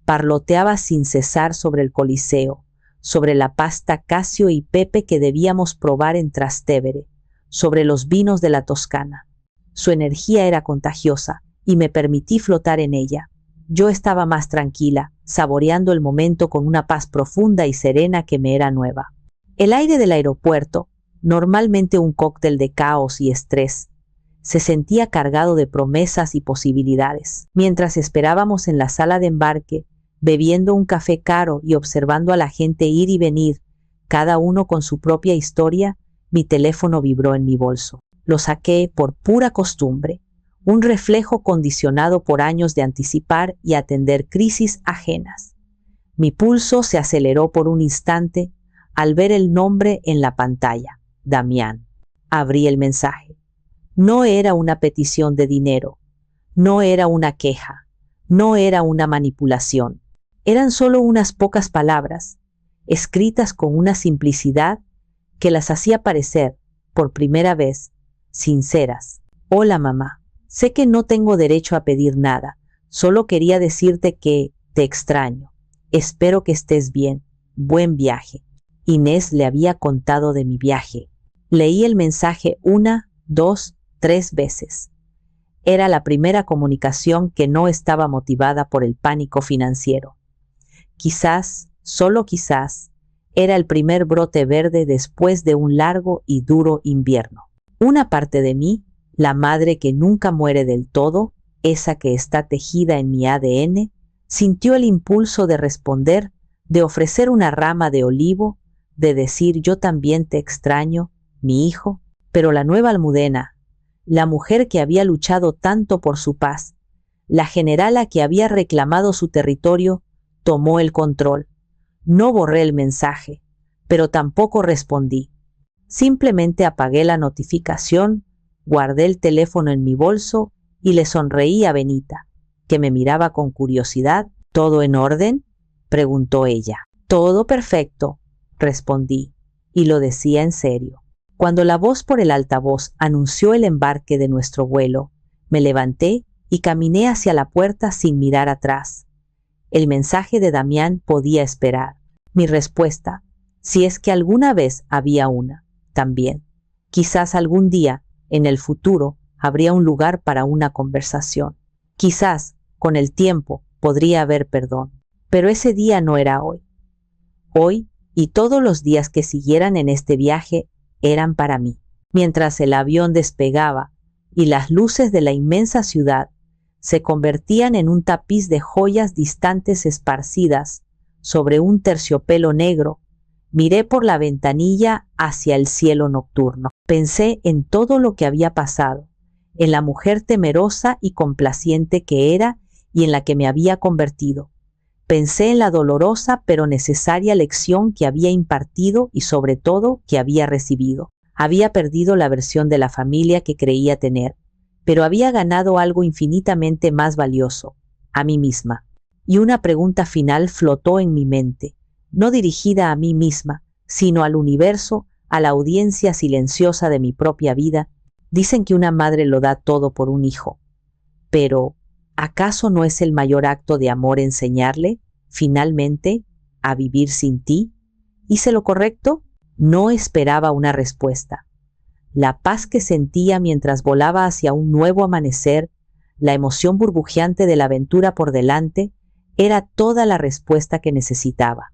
Parloteaba sin cesar sobre el Coliseo, sobre la pasta Casio y Pepe que debíamos probar en Trastevere, sobre los vinos de la Toscana. Su energía era contagiosa y me permití flotar en ella. yo estaba más tranquila, saboreando el momento con una paz profunda y serena que me era nueva. El aire del aeropuerto, normalmente un cóctel de caos y estrés, se sentía cargado de promesas y posibilidades. Mientras esperábamos en la sala de embarque, bebiendo un café caro y observando a la gente ir y venir, cada uno con su propia historia, mi teléfono vibró en mi bolso. Lo saqué por pura costumbre, un reflejo condicionado por años de anticipar y atender crisis ajenas. Mi pulso se aceleró por un instante al ver el nombre en la pantalla, Damián. Abrí el mensaje. No era una petición de dinero, no era una queja, no era una manipulación. Eran solo unas pocas palabras, escritas con una simplicidad que las hacía parecer, por primera vez, sinceras. Hola mamá, sé que no tengo derecho a pedir nada, solo quería decirte que te extraño. Espero que estés bien. Buen viaje. Inés le había contado de mi viaje. Leí el mensaje 1, 2, 3 veces. Era la primera comunicación que no estaba motivada por el pánico financiero. Quizás, solo quizás, era el primer brote verde después de un largo y duro invierno. Una parte de mí, la madre que nunca muere del todo, esa que está tejida en mi ADN, sintió el impulso de responder, de ofrecer una rama de olivo, de decir yo también te extraño, mi hijo, pero la nueva Almudena, la mujer que había luchado tanto por su paz, la generala que había reclamado su territorio, tomó el control. No borré el mensaje, pero tampoco respondí. Simplemente apagué la notificación, guardé el teléfono en mi bolso y le sonreí a Benita, que me miraba con curiosidad. ¿Todo en orden?, preguntó ella. Todo perfecto, respondí, y lo decía en serio. Cuando la voz por el altavoz anunció el embarque de nuestro vuelo, me levanté y caminé hacia la puerta sin mirar atrás. El mensaje de Damián podía esperar. Mi respuesta, si es que alguna vez había una, también. Quizás algún día, en el futuro, habría un lugar para una conversación. Quizás, con el tiempo, podría haber perdón. Pero ese día no era hoy. Hoy, y todos los días que siguieran en este viaje, eran para mí. Mientras el avión despegaba y las luces de la inmensa ciudad se convertían en un tapiz de joyas distantes esparcidas sobre un terciopelo negro, miré por la ventanilla hacia el cielo nocturno. Pensé en todo lo que había pasado, en la mujer temerosa y complaciente que era y en la que me había convertido. Pensé en la dolorosa pero necesaria lección que había impartido y sobre todo que había recibido. Había perdido la versión de la familia que creía tener, pero había ganado algo infinitamente más valioso, a mí misma. Y una pregunta final flotó en mi mente, no dirigida a mí misma, sino al universo, a la audiencia silenciosa de mi propia vida. Dicen que una madre lo da todo por un hijo, pero ¿acaso no es el mayor acto de amor enseñarle, finalmente, a vivir sin ti? ¿Hice lo correcto? No esperaba una respuesta. La paz que sentía mientras volaba hacia un nuevo amanecer, la emoción burbujeante de la aventura por delante, era toda la respuesta que necesitaba.